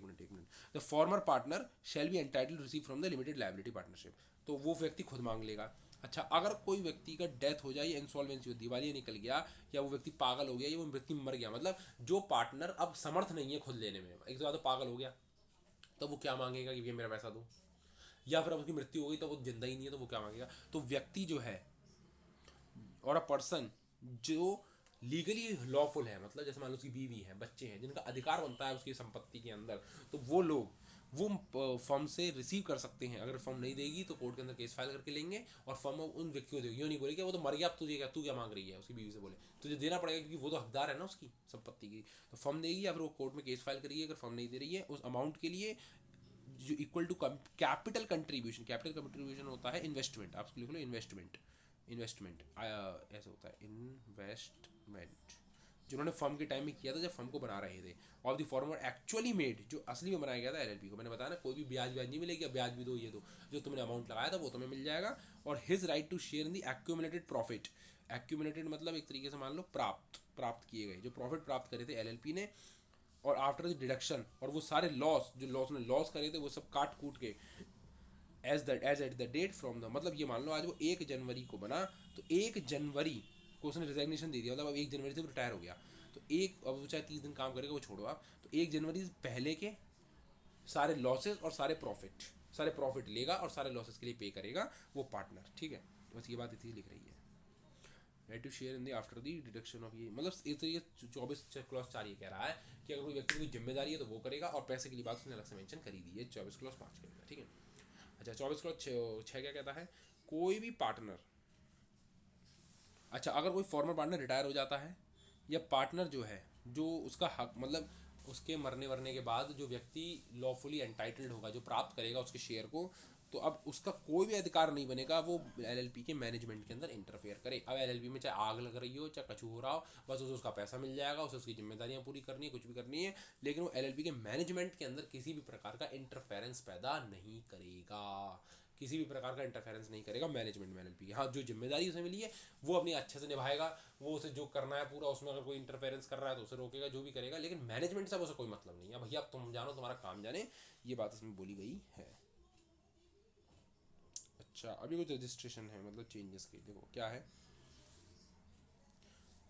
the former partner shall be entitled to receive from the limited liability partnership, तो वो व्यक्ति खुद मांग लेगा। अच्छा अगर कोई व्यक्ति का डेथ हो जाए या इंसॉल्वेंसी हो, दिवालिया निकल गया, या वो व्यक्ति पागल हो गया, या वो व्यक्ति मर गया, मतलब जो पार्टनर अब समर्थ नहीं है खुद लेने में, एक तो पागल हो गया तो वो क्या मांगेगा कि भैया मेरा पैसा दो, या फिर अब उसकी मृत्यु हो गई तो वो जिंदा ही नहीं है तो वो क्या मांगेगा, तो व्यक्ति जो है और अ पर्सन जो लीगली लॉफुल है, मतलब जैसे मान लो उसकी बीवी है, बच्चे हैं, जिनका अधिकार बनता है उसकी संपत्ति के अंदर, तो वो लोग वो फर्म से रिसीव कर सकते हैं, अगर फर्म नहीं देगी तो कोर्ट के अंदर केस फाइल करके लेंगे और फर्म उन व्यक्तियों को देगी, यूँ नहीं बोलेगी वो तो मर गया अब तुझे क्या, तू क्या मांग रही है, उसकी बीवी से बोले तुझे देना पड़ेगा क्योंकि वो तो हकदार है ना उसकी संपत्ति की, तो फर्म देगी या फिर वो कोर्ट में केस फाइल करेगी, अगर फर्म नहीं दे रही है उस अमाउंट के लिए जो equal to capital contribution, capital contribution होता है इन्वेस्टमेंट, आप लिख लो इन्वेस्टमेंट, इन्वेस्टमेंट ऐसा होता है इन्वेस्टमेंट, जिन्होंने फर्म के टाइम में किया था जब फर्म को बना रहे थे, of the farmer actually made, जो असली में बनाया गया था एलएलपी को, मैंने बताया ना कोई भी ब्याज ब्याज नहीं मिलेगी, ब्याज भी दो ये दो, जो तुमने अमाउंट लगाया था वो तुम्हें मिल जाएगा, और his right to share in the accumulated profit, accumulated मतलब एक तरीके से मान लो प्राप्त प्राप्त किए गए जो प्रॉफिट प्राप्त करे थे एलएलपी ने, और आफ्टर द डिडक्शन, और वो सारे लॉस जो लॉस ने लॉस करे थे वो सब काट कूट के as at the date from the, मतलब ये मान लो आज वो 1 जनवरी को बना तो 1 जनवरी को उसने रिजाइग्नेशन दे दिया, मतलब अब 1 जनवरी से वो रिटायर हो गया, तो एक अब वो चाहे 30 दिन काम करेगा वो छोड़ो आप, तो 1 जनवरी पहले के सारे लॉसेस और सारे प्रॉफिट लेगा और सारे लॉसेस के लिए पे करेगा वो पार्टनर, ठीक है। बस ये बात इतनी लिख रही है, right to share in the after the deduction of, ये मतलब ये तो ये 24 क्लॉज 4 ये कह रहा है कि अगर कोई व्यक्ति की जिम्मेदारी है तो वो करेगा, और पैसे की बात उसने अलग से मेंशन करी दी है 24 क्लॉज 5 के अंदर, ठीक है। अच्छा 24 क्लॉज 6 क्या कहता है, कोई भी पार्टनर, अच्छा अगर कोई फॉर्मर पार्टनर रिटायर हो जाता है या पार्टनर जो है जो उसका हक मतलब उसके मरने वरने के बाद जो व्यक्ति लॉफुली एंटाइटल्ड होगा जो प्राप्त करेगा उसके शेयर को, तो अब उसका कोई भी अधिकार नहीं बनेगा वो एलएलपी के मैनेजमेंट के अंदर इंटरफेयर करे। अब एलएलपी में चाहे आग लग रही हो चाहे कछु हो रहा हो, बस उसे उसका पैसा मिल जाएगा, उसे उसकी जिम्मेदारियां पूरी करनी है, कुछ भी करनी है, लेकिन वो एलएलपी के मैनेजमेंट के अंदर किसी भी प्रकार का इंटरफेरेंस पैदा नहीं करेगा, किसी भी प्रकार का इंटरफेरेंस नहीं करेगा मैनेजमेंट में एलएलपी की। हाँ जो जिम्मेदारी उसे मिली है वो अपनी अच्छे से निभाएगा, वो उसे जो करना है पूरा, उसमें अगर कोई इंटरफेरेंस कर रहा है तो उसे रोकेगा, जो भी करेगा, लेकिन मैनेजमेंट से उसे कोई मतलब नहीं है, भैया अब तुम जानो तुम्हारा काम जाने, ये बात इसमें बोली गई है। अच्छा अभी कुछ रजिस्ट्रेशन है मतलब चेंजेस की, देखो क्या है,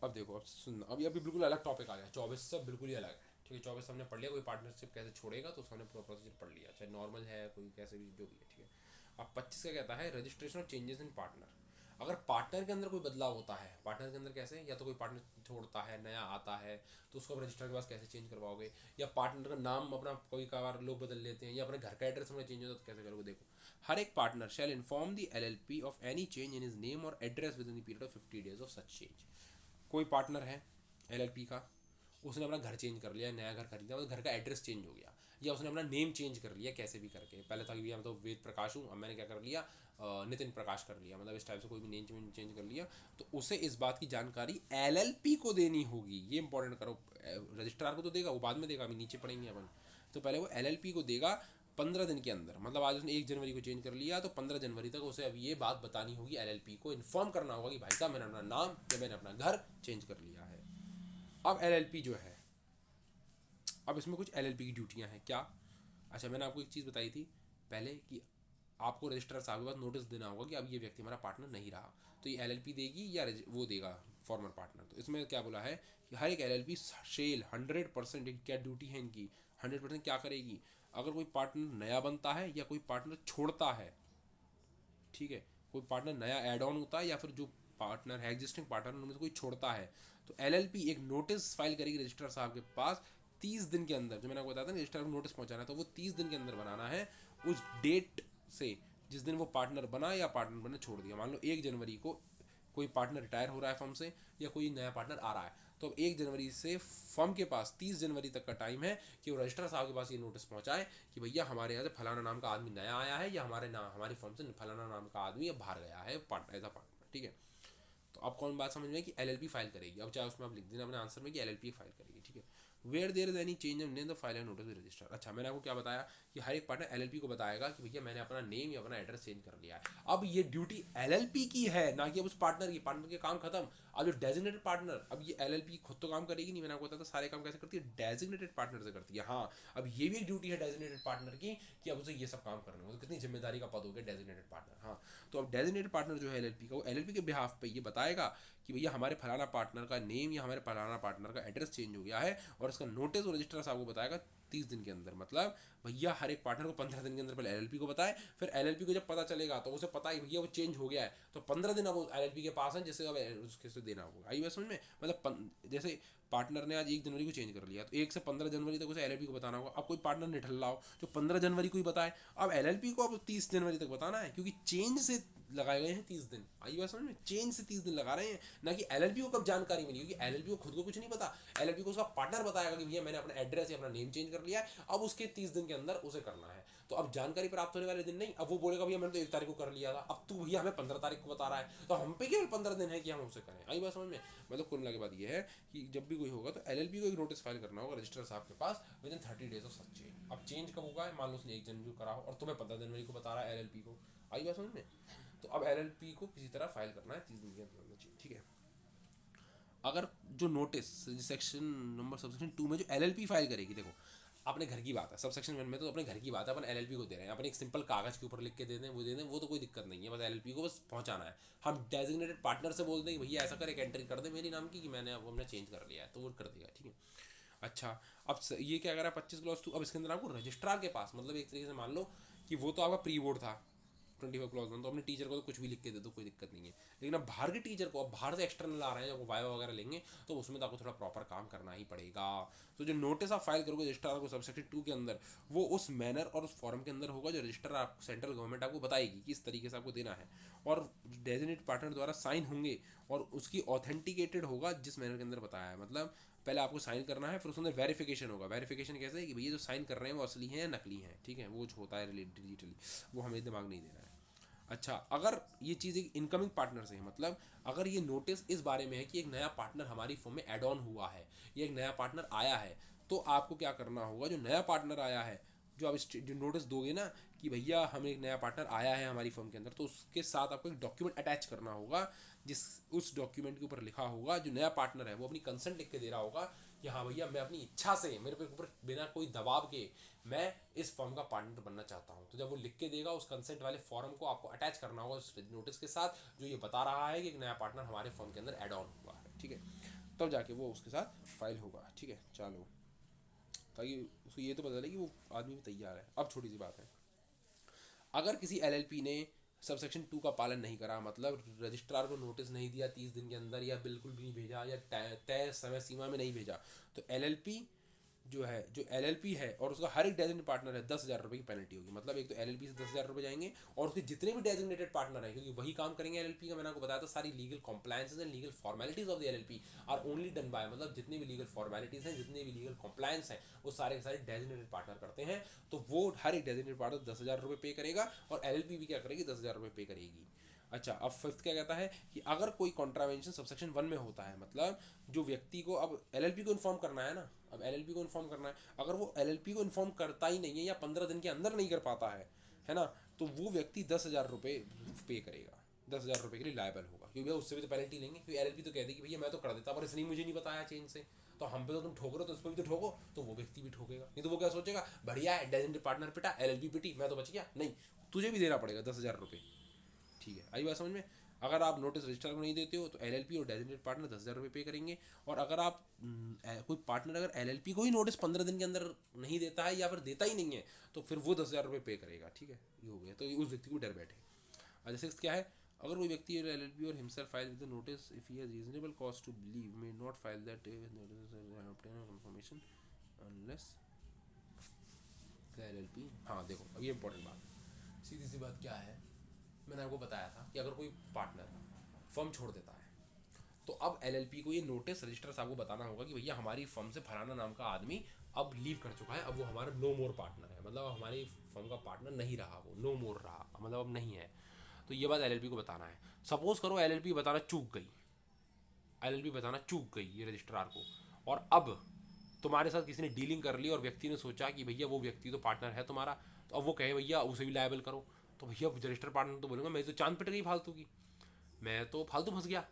अब देखो, अब सुनना, अभी बिल्कुल अलग टॉपिक आ गया, 24 से बिल्कुल ही अलग है, ठीक है। 24 हमने पढ़ लिया, कोई पार्टनरशिप कैसे छोड़ेगा तो उसका हमने पूरा प्रोसीजर पढ़ लिया, चाहे नॉर्मल है कोई कैसे भी जो भी है, ठीक है। अब 25 का कहता है registration of changes in partner. अगर पार्टनर के अंदर कोई बदलाव होता है, पार्टनर के अंदर कैसे, या तो कोई पार्टनर छोड़ता है नया आता है तो उसको रजिस्टर के पास कैसे चेंज करवाओगे, या पार्टनर का नाम अपना कोई बार लोग बदल लेते हैं, या अपने घर का एड्रेस में चेंज होता है तो कैसे करोगे। देखो, हर एक partner shall inform the LLP of any change in his name और address within the period of 50 days of such change. कोई पार्टनर है एलएलपी का, उसने अपना घर चेंज कर लिया, नया घर खरीदा, मतलब घर का एड्रेस चेंज हो गया, या उसने अपना नेम चेंज कर लिया कैसे भी करके, पहले था कि भैया मैं तो वेद प्रकाश हूँ, अब मैंने क्या कर लिया, नितिन प्रकाश कर लिया, मतलब इस टाइप से कोई भी नेम चेंज कर लिया, तो उसे इस बात की जानकारी एलएलपी को देनी होगी। ये इंपॉर्टेंट करो, रजिस्ट्रार को तो देगा, वो बाद में देगा, अभी नीचे पढ़ेंगे अपन, तो पहले वो एलएलपी को देगा 15 दिन के अंदर। मतलब आज उसने 1 जनवरी को चेंज कर लिया तो 15 जनवरी तक उसे अब ये बात बतानी होगी, एलएलपी को इन्फॉर्म करना होगा कि भाई साहब मैंने अपना नाम या मैंने अपना घर चेंज कर लिया है। अब एलएलपी जो है, अब इसमें कुछ एलएलपी की ड्यूटियां हैं क्या। अच्छा, मैंने आपको एक चीज़ बताई थी पहले कि आपको रजिस्ट्रार साहब के पास नोटिस देना होगा कि अब ये व्यक्ति हमारा पार्टनर नहीं रहा, तो ये एलएलपी देगी या वो देगा फॉर्मर पार्टनर। तो इसमें क्या बोला है कि हर एक एलएलपी शेल 100%, क्या ड्यूटी है इनकी, 100% क्या करेगी, अगर कोई पार्टनर नया बनता है या कोई पार्टनर छोड़ता है, ठीक है, कोई पार्टनर नया एड ऑन होता है या फिर जो पार्टनर है एग्जिस्टिंग पार्टनर उनमें से कोई छोड़ता है, तो एलएलपी एक नोटिस फाइल करेगी रजिस्ट्रार साहब के पास 30 दिन के अंदर। जो मैंने आपको बताया था ना रजिस्ट्रार को नोटिस पहुंचाना है, तो वो 30 दिन के अंदर बनाना है उस डेट से जिस दिन वो पार्टनर बना या पार्टनर बनने छोड़ दिया। मान लो 1 जनवरी को कोई पार्टनर रिटायर हो रहा है फर्म से या कोई नया पार्टनर आ रहा है, तो अब 1 जनवरी से फर्म के पास 30 जनवरी तक का टाइम है कि वो रजिस्ट्रार साहब के पास ये नोटिस पहुंचाए कि भैया हमारे यहाँ से फलाना नाम का आदमी नया आया है, या हमारी फर्म से फलाना नाम का आदमी अब बाहर गया है पार्टनर एज अ पार्टनर, ठीक है। तो अब कौन बात समझ में कि एलएलपी फाइल करेगी। अब चाहे उसमें आप लिख देना अपने आंसर में कि एलएलपी फाइल करेगी, ठीक है। Where there is any change of name the file and notice register. अच्छा, मैंने आपको क्या बताया कि हर एक पार्टनर एलएलपी को बताएगा कि भैया मैंने अपना नेम या अपना एड्रेस चेंज कर लिया है। अब ये ड्यूटी एलएलपी की है, ना कि अब उस पार्टनर की। पार्टनर के काम खत्म। अब जो डेजिग्नेटेड पार्टनर, अब ये एलएलपी खुद तो काम करेगी नहीं, मैंने आपको बताया था सारे काम कैसे करती है, डेजिग्नेटेड पार्टनर से करती है। हाँ, अब ये भी एक ड्यूटी है डेजिग्नेटेड पार्टनर की कि अब उसे ये सब काम करने होंगे। तो कितनी जिम्मेदारी का पद हो गया डेजिग्नेटेड पार्टनर। हाँ, तो अब डेजिग्नेटेड पार्टनर जो है एलएलपी का, वो एलएलपी के बिहाफ पे ये बताएगा कि भैया हमारे फलाना पार्टनर का नेम या हमारे फलाना पार्टनर का एड्रेस चेंज हो गया है, और इसका नोटिस रजिस्ट्रार साहब को बताएगा 30 दिन के अंदर। मतलब भैया हर एक पार्टनर को 15 दिन के अंदर पहले एलएलपी को बताए, फिर एलएलपी को जब पता चलेगा तो उसे पता ही भैया वो चेंज हो गया है, तो 15 दिन अब एलएलपी के पास है जिससे अब उसके से देना होगा। आई बात समझ में। मतलब जैसे पार्टनर ने आज 1 जनवरी को चेंज कर लिया, तो 1 से 15 जनवरी तक उसे एलएलपी को बताना होगा। अब कोई पार्टनर निठल्ला हो जो 15 जनवरी को ही बताए, अब एलएलपी को अब 30 जनवरी तक बताना है, क्योंकि चेंज से लगाए गए हैं 30 दिन। आई बात समझ में, चेंज से 30 दिन लगा रहे हैं, ना कि एलएलपी को कब जानकारी मिली, क्योंकि एलएलपी को खुद को कुछ नहीं पता। एलएलपी को उसका पार्टनर बताएगा कि भैया मैंने अपना एड्रेस या अपना नेम चेंज कर लिया है, अब उसके 30 दिन के अंदर उसे करना है। तो अब जानकारी प्राप्त होने वाले दिन नहीं, अब वो बोलेगा भैया मैंने तो 1 तारीख को कर लिया था, अब तू भैया हमें 15 तारीख को बता रहा है, तो हम पे केवल 15 दिन है कि हम उसे करें। आई बात समझ में। मतलब कुल मिला के बात ये है कि जब भी कोई होगा तो एलएलपी को एक नोटिस फाइल करना होगा रजिस्ट्रार साहब के पास within 30 days of such change. अब चेंज कब होगा, मान लो उसने 1 जनवरी को करा हो और तुम्हें 15 जनवरी को बता रहा है एलएलपी को। आई बात समझ में। तो अब एलएलपी को किसी तरह फाइल करना है 30 दिन के अंदर, ठीक है। अगर जो नोटिस सेक्शन नंबर सबसेक्शन 2 में जो एलएलपी फाइल करेगी, देखो अपने घर की बात है, सबसेक्शन 1 में तो अपने घर की बात है, अपन एलएलपी को दे रहे हैं, अपन एक सिंपल कागज के ऊपर लिख के दे दें, वो दे दें, वो तो कोई दिक्कत नहीं है, बस एलएलपी को बस पहुंचाना है। हम डेजिग्नेटेड पार्टनर से बोल दें कि भैया ऐसा कर एक एंट्री कर दे मेरी नाम की कि मैंने अब हमने चेंज कर लिया है, तो वो कर देगा, ठीक है। अच्छा, अब ये क्या करा 25 क्लॉज 2, अब इसके अंदर आपको रजिस्ट्रार के पास, मतलब एक तरीके से मान लो कि वो तो आपका प्री बोर्ड था 25 क्लॉज 1, तो अपने टीचर को तो कुछ भी लिख के दे दो, कोई दिक्कत नहीं है। लेकिन अब बाहर के टीचर को, अब बाहर से एक्सटर्नल आ रहे हैं, जब वाइवा वगैरह लेंगे तो उसमें तो आपको थोड़ा प्रॉपर काम करना ही पड़ेगा। तो जो नोटिस आप फाइल करोगे रजिस्ट्रार को सबसेक्शन 2 के अंदर, वो उस मैनर और उस फॉर्म के अंदर होगा जो रजिस्ट्रार आप सेंट्रल गवर्नमेंट आपको बताएगी कि इस तरीके से आपको देना है, और डेजिग्नेटेड पार्टनर द्वारा साइन होंगे, और उसकी ऑथेंटिकेटेड होगा जिस मैनर के अंदर बताया है। मतलब पहले आपको साइन करना है, फिर उसके अंदर वेरिफिकेशन होगा। वेरिफिकेशन कैसे है कि भैया जो साइन कर रहे हैं वो असली हैं या नकली हैं, ठीक है, वो जो होता है डिजिटली, वो हमें दिमाग नहीं देना है। अच्छा, अगर ये चीज़ एक इनकमिंग पार्टनर से है, मतलब अगर ये नोटिस इस बारे में है कि एक नया पार्टनर हमारी फर्म में एड ऑन हुआ है, या एक नया पार्टनर आया है, तो आपको क्या करना होगा, जो नया पार्टनर आया है जो आप जो नोटिस दोगे ना कि भैया हमें एक नया पार्टनर आया है हमारी फर्म के अंदर, तो उसके साथ आपको एक डॉक्यूमेंट अटैच करना होगा, जिस उस डॉक्यूमेंट के ऊपर लिखा होगा, जो नया पार्टनर है वो अपनी कंसेंट लिख के दे रहा होगा कि हाँ भैया मैं अपनी इच्छा से, मेरे पे ऊपर बिना कोई दबाव के मैं इस फर्म का पार्टनर बनना चाहता हूँ। तो जब वो लिख के देगा उस कंसेंट वाले फॉर्म को आपको अटैच करना होगा उस नोटिस के साथ, जो ये बता रहा है कि एक नया पार्टनर हमारे फर्म के अंदर एड ऑन हुआ है, ठीक है। तब जाके वो उसके साथ फाइल होगा, ठीक है। चलो, ताकि उसको ये तो पता चले कि वो आदमी भी तैयार है। अब छोटी सी बात है, अगर किसी एलएलपी ने सबसेक्शन 2 का पालन नहीं करा, मतलब रजिस्ट्रार को नोटिस नहीं दिया 30 दिन के अंदर, या बिल्कुल भी नहीं भेजा, या तय समय सीमा में नहीं भेजा, तो एलएलपी जो एलएलपी है और उसका हर एक डेजिग्नेटेड पार्टनर है 10,000 रुपये की पेनल्टी होगी। मतलब एक तो एलएलपी से 10,000 रुपये जाएंगे, और उसके जितने भी डेजिग्नेटेड पार्टनर हैं, क्योंकि वही काम करेंगे एलएलपी का, मैंने आपको बताया था सारी legal compliances and legal formalities of the LLP are only done by, मतलब जितने भी लीगल फॉर्मेलिटीज हैं, जितने भी लीगल कॉम्प्लायंस हैं, वो सारे के सारे डेजिग्नेटेड पार्टनर करते हैं। तो वो हर एक डेजिग्नेटेड पार्टनर 10,000 रुपये पे करेगा, और एलएलपी भी क्या करेगी, 10,000 रुपये पे करेगी। अच्छा, अब फिफ्थ क्या कहता है कि अगर कोई कॉन्ट्रावेंशन सबसेक्शन 1 में होता है, मतलब जो व्यक्ति को अब एलएलपी को इन्फॉर्म करना है ना, अब एलएलपी को इन्फॉर्म करना है, अगर वो एलएलपी को इन्फॉर्म करता ही नहीं है या 15 दिन के अंदर नहीं कर पाता है ना, तो वो व्यक्ति 10,000 रुपये पे करेगा, 10,000 रुपये के लिए लायबल होगा, क्योंकि उससे भी तो पेनल्टी लेंगे, क्योंकि एलएलपी तो कहती है कि भैया मैं तो कर देता पर इसने मुझे नहीं बताया चेंज से, तो हम पे तो तुम ठोक रहे हो, तो उस पर भी तो ठोको, तो वो व्यक्ति भी ठोकेगा। नहीं तो वो क्या सोचेगा, बढ़िया है डेजिग्नेटेड पार्टनर पिटा, एलएलपी पिटी, मैं तो बच गया, नहीं, तुझे भी देना पड़ेगा 10,000 रुपये, ठीक है। आई बात समझ में। अगर आप नोटिस रजिस्ट्रार को नहीं देते हो तो एलएलपी और डेजिग्नेटेड पार्टनर 10,000 रुपये पे करेंगे, और अगर आप कोई पार्टनर अगर एलएलपी को ही नोटिस 15 दिन के अंदर नहीं देता है या फिर देता ही नहीं है, तो फिर वो 10,000 रुपये पे करेगा, ठीक है। ये हो गया, तो उस व्यक्ति को डर बैठे। अच्छा, सिक्स क्या है, अगर कोई व्यक्ति एलएलपी और himself file with notice if he has reasonable cause to believe may not file that confirmation unless the LLP. हाँ देखो, अब ये इंपॉर्टेंट बात, सीधी सी बात क्या है, मैंने आपको बताया था कि अगर कोई पार्टनर फर्म छोड़ देता है, तो अब एलएलपी को ये नोटिस रजिस्ट्रार साहब को बताना होगा कि भैया हमारी फर्म से फलाना नाम का आदमी अब लीव कर चुका है, अब वो हमारा नो मोर पार्टनर है, मतलब हमारी फर्म का पार्टनर नहीं रहा, वो नो मोर रहा, मतलब अब नहीं है। तो ये बात एलएलपी को बताना है। सपोज करो एलएलपी बताना चूक गई, एलएलपी बताना चूक गई ये रजिस्ट्रार को, और अब तुम्हारे साथ किसी ने डीलिंग कर ली और व्यक्ति ने सोचा कि भैया वो व्यक्ति तो पार्टनर है तुम्हारा, तो अब वो कहे भैया उसे भी लायबल करो, तो भैया रजिस्टर पार्टनर तो बोलूँगा मेरी तो चांद पिट गई फालतू की, मैं तो फालतू फंस गया,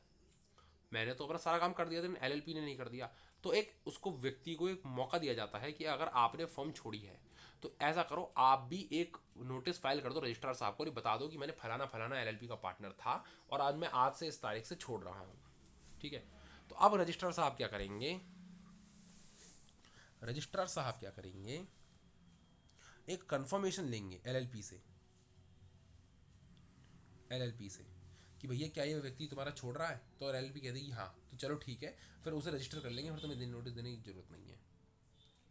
मैंने तो अपना सारा काम कर दिया था, एलएलपी ने नहीं कर दिया। तो एक उसको व्यक्ति को एक मौका दिया जाता है कि अगर आपने फर्म छोड़ी है तो ऐसा करो, आप भी एक नोटिस फाइल कर दो रजिस्ट्रार साहब को, बता दो कि मैंने फलाना फलाना एलएलपी का पार्टनर था और आज मैं आज से इस तारीख से छोड़ रहा हूँ, ठीक है। तो अब रजिस्ट्रार साहब क्या करेंगे, रजिस्ट्रार साहब क्या करेंगे, एक कंफर्मेशन लेंगे एलएलपी से, एलएलपी से कि भैया क्या ये व्यक्ति तुम्हारा छोड़ रहा है, तो एलएलपी कह देगी हाँ, तो चलो ठीक है, फिर उसे रजिस्टर कर लेंगे, फिर तुम्हें नोटिस देने की जरूरत नहीं है,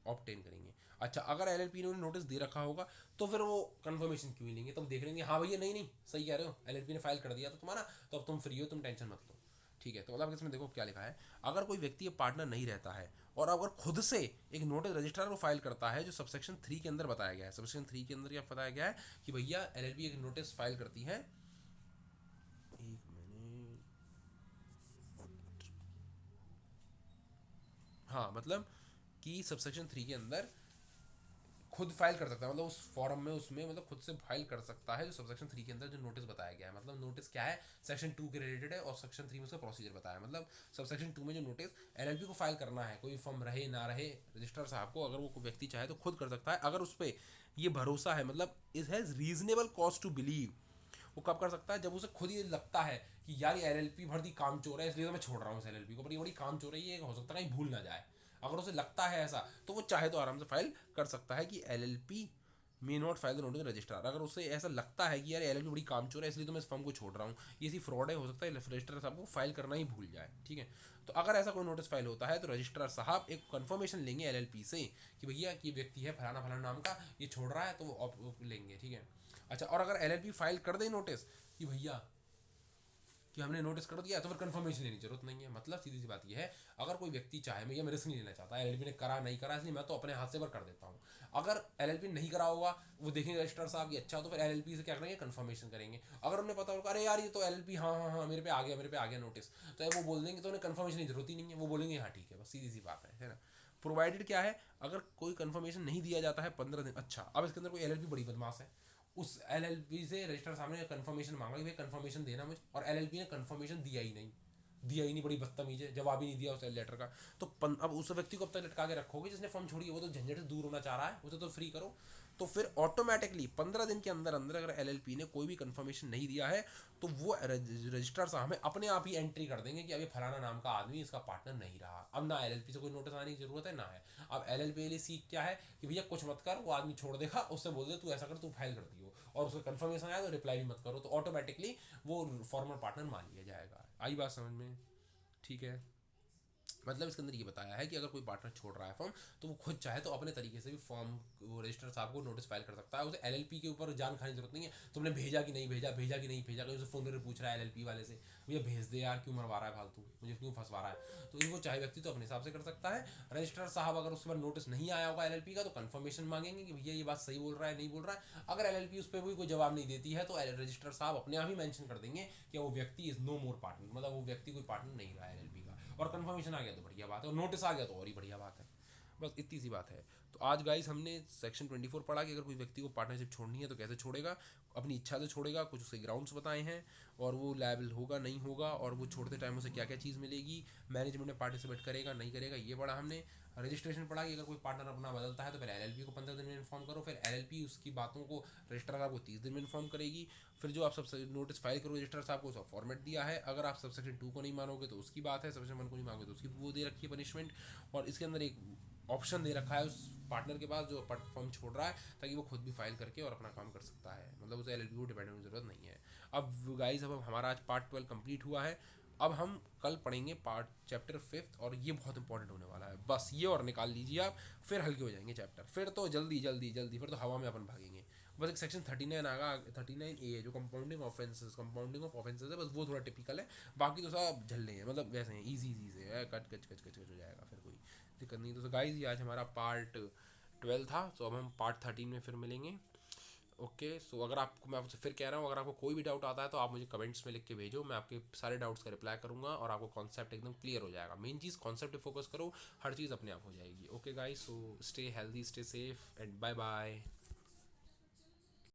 ऑब्टेन करेंगे। अच्छा, अगर एलएलपी ने उन्हें नोटिस दे रखा होगा तो फिर वो कंफर्मेशन क्यों ही लेंगे, तुम देख लेंगे हाँ भैया नहीं नहीं सही कह रहे हो, एलएलपी ने फाइल कर दिया था तुम्हारा, तो अब तुम फ्री हो, तुम टेंशन मत लो, ठीक है। तो मतलब इसमें देखो क्या लिखा है, अगर कोई व्यक्ति पार्टनर नहीं रहता है और अगर खुद से एक नोटिस रजिस्ट्रार को फाइल करता है, जो सबसेक्शन 3 के अंदर बताया गया है, सबसेक्शन 3 के अंदर क्या बताया गया है कि भैया एलएलपी एक नोटिस फाइल करती है, एक मिनट, हाँ मतलब कि सबसेक्शन 3 के अंदर खुद फाइल कर सकता है, मतलब उस फॉर्म में उसमें मतलब खुद से फाइल कर सकता है, जो सबसेक्शन 3 के अंदर जो नोटिस बताया गया है। मतलब नोटिस क्या है, सेक्शन 2 के रिलेटेड है और सेक्शन 3 में उसका प्रोसीजर बताया है। मतलब सबसेक्शन 2 में जो नोटिस एलएलपी को फाइल करना है, कोई फर्म रहे ना रहे, रजिस्ट्रार साहब को अगर वो कोई व्यक्ति चाहे तो खुद कर सकता है, अगर उस पर ये भरोसा है, मतलब it has reasonable cause to believe. वो कब कर सकता है, जब उसे खुद ये लगता है कि यार ये एलएलपी भर दी काम चोर है, इसलिए तो मैं छोड़ रहा हूँ इस एलएलपी को, पर ये बड़ी काम चोर है, ये हो सकता है कहीं भूल ना जाए। अगर उसे लगता है ऐसा, तो वो चाहे तो आराम से फाइल कर सकता है कि LLP may not file the notice registrar. अगर उसे ऐसा लगता है कि यार एलएलपी बड़ी कामचोर है, इसलिए तो मैं इस फर्म को छोड़ रहा हूँ, ये सी फ्रॉड है, हो सकता है रजिस्ट्रार साहब को फाइल करना ही भूल जाए, ठीक है। तो अगर ऐसा कोई नोटिस फाइल होता है तो रजिस्ट्रार साहब एक कंफर्मेशन लेंगे एलएलपी से कि भैया ये व्यक्ति है फलाना फलाना नाम का, ये छोड़ रहा है, तो वो लेंगे, ठीक है। अच्छा, और अगर एलएलपी फाइल कर दे नोटिस कि भैया कि हमने नोटिस कर दिया, तो फिर कंफर्मेशन लेने की जरूरत नहीं है। मतलब सीधी सी बात यह है, अगर कोई व्यक्ति चाहे मैं रिस्क नहीं लेना चाहता, एलएलपी ने करा नहीं करा इसलिए मैं तो अपने हाथ से कर देता हूँ, अगर एलएलपी नहीं करा होगा, वो देखेंगे रजिस्ट्रार साहब ये अच्छा, तो फिर एलएलपी से क्या करेंगे, कंफर्मेशन करेंगे। अगर उन्हें पता होगा अरे यार ये तो एलएलपी हाँ हाँ हाँ मेरे पे आ गया, मेरे पे आ गया नोटिस, तो वो बोल देंगे, तो उन्हें कंफर्मेशन की जरूरत ही नहीं है, वो बोलेंगे हाँ ठीक है, बस सीधी सी बात है ना। प्रोवाइडेड क्या है, अगर कोई कंफर्मेशन नहीं दिया जाता है 15 दिन। अच्छा, अब इसके अंदर कोई एलएलपी बड़ी बदमाश है, उस एलएलपी से रजिस्टर सामने कंफर्मेशन मांगा कि भाई कंफर्मेशन देना मुझे, और एलएलपी ने कंफर्मेशन दिया ही नहीं, बड़ी बदतमीज है, जवाब ही नहीं दिया उस लेटर का। तो अब उस व्यक्ति को अब तक लटका के रखोगे जिसने फॉर्म छोड़ी है, वो तो झंझट से दूर होना चाह रहा है, उसे तो फ्री करो। तो फिर ऑटोमेटिकली 15 दिन के अंदर अंदर अगर एलएलपी ने कोई भी कंफर्मेशन नहीं दिया है तो वो रजिस्ट्रार साहब हमें अपने आप ही एंट्री कर देंगे कि अभी फलाना नाम का आदमी इसका पार्टनर नहीं रहा। अब ना एलएलपी से कोई नोटिस आने की जरूरत है ना है। अब एलएलपी के लिए सीख क्या है कि भैया कुछ मत कर, वो आदमी छोड़ देगा, उससे बोल दे तू ऐसा कर, तू फाइल कर दियो, और उसका कंफर्मेशन आया तो रिप्लाई भी मत करो, तो ऑटोमेटिकली वो फॉर्मल पार्टनर मान लिया जाएगा। आई बात समझ में? ठीक है, मतलब इसके अंदर ये बताया है कि अगर कोई पार्टनर छोड़ रहा है फॉर्म तो वो खुद चाहे तो अपने तरीके से भी फॉर्म रजिस्टर साहब को नोटिस फाइल कर सकता है। उसे एलएलपी के ऊपर जान खाने की जरूरत नहीं है, तुमने भेजा कि नहीं भेजा, भेजा कि नहीं भेजा, कहीं उसे फोन करके पूछ रहा है एलएलपी वाले से, भैया भेज दे यार, क्यों मरवा रहा है फालतू, मुझे क्यों फंसवा रहा है। तो इनको चाहे व्यक्ति तो अपने हिसाब से कर सकता है। रजिस्टर साहब अगर उस पर नोटिस नहीं आया होगा एलएलपी का तो कंफर्मेशन मांगेंगे कि भैया ये बात सही बोल रहा है नहीं बोल रहा है। अगर एलएलपी उस पर भी कोई जवाब नहीं देती है तो रजिस्टर साहब अपने आप ही मेंशन कर देंगे कि वो व्यक्ति इज नो मोर पार्टनर, मतलब वो व्यक्ति कोई पार्टनर नहीं रहा है एलएलपी का। और कंफर्मेशन आ गया तो बढ़िया बात है, और नोटिस आ गया तो और ही बढ़िया बात है। बस इतनी सी बात है। तो आज गाइस हमने सेक्शन 24 पढ़ा कि अगर कोई व्यक्ति को पार्टनरशिप छोड़नी है तो कैसे छोड़ेगा, अपनी इच्छा से छोड़ेगा, कुछ उसके ग्राउंड्स बताए हैं, और वो लायबल होगा नहीं होगा, और वो छोड़ते टाइम उसे क्या क्या चीज़ मिलेगी, मैनेजमेंट में पार्टिसिपेट करेगा नहीं करेगा, ये पढ़ा हमने। रजिस्ट्रेशन पढ़ा कि अगर कोई पार्टनर अपना बदलता है तो पहले एलएलपी को 15 दिन में इन्फॉर्म करो, फिर एलएलपी उसकी बातों को रजिस्ट्रार साहब को 30 दिन में इन्फॉर्म करेगी। फिर जो आप सब नोटिस फाइल करो रजिस्ट्रार साहब को उसका फॉर्मेट दिया है, अगर आप सब सेक्शन 2 को नहीं मानोगे तो उसकी बात है, सबसेक्शन 1 को नहीं मानोगे तो उसकी वो दे रखी है पनिशमेंट। और इसके अंदर एक ऑप्शन दे रखा है उस पार्टनर के पास जो फॉर्म छोड़ रहा है, ताकि वो खुद भी फाइल करके और अपना काम कर सकता है, मतलब उसे एलएलपी को डिपेंड होने की जरूरत नहीं है। अब गाइस अब हमारा आज पार्ट 12 कंप्लीट हुआ है। अब हम कल पढ़ेंगे पार्ट चैप्टर 5, और ये बहुत इंपॉर्टेंट होने वाला है, बस ये और निकाल लीजिए आप, फिर हल्के हो जाएंगे चैप्टर, फिर तो जल्दी जल्दी जल्दी फिर तो हवा में अपन भागेंगे। बस एक सेक्शन 39 आगा, 39A है जो कंपाउंडिंग ऑफ ऑफेंसेस है, बस वो थोड़ा टिपिकल है, बाकी तो सब झल्ले हैं, मतलब वैसे हैं, ईजी से है, कच कच कच कच हो जाएगा, फिर कोई दिक्कत नहीं। तो गाइस ये आज हमारा पार्ट 12 था, तो अब हम पार्ट 13 में फिर मिलेंगे। ओके सो अगर आपको, मैं आपसे फिर कह रहा हूँ, अगर आपको कोई भी डाउट आता है तो आप मुझे कमेंट्स में लिख के भेजो, मैं आपके सारे डाउट्स का रिप्लाई करूँगा और आपको कॉन्सेप्ट एकदम क्लियर हो जाएगा। मेन चीज़ कॉन्सेप्ट पे फोकस करो, हर चीज़ अपने आप हो जाएगी। Okay guys, so stay healthy, stay safe and bye bye.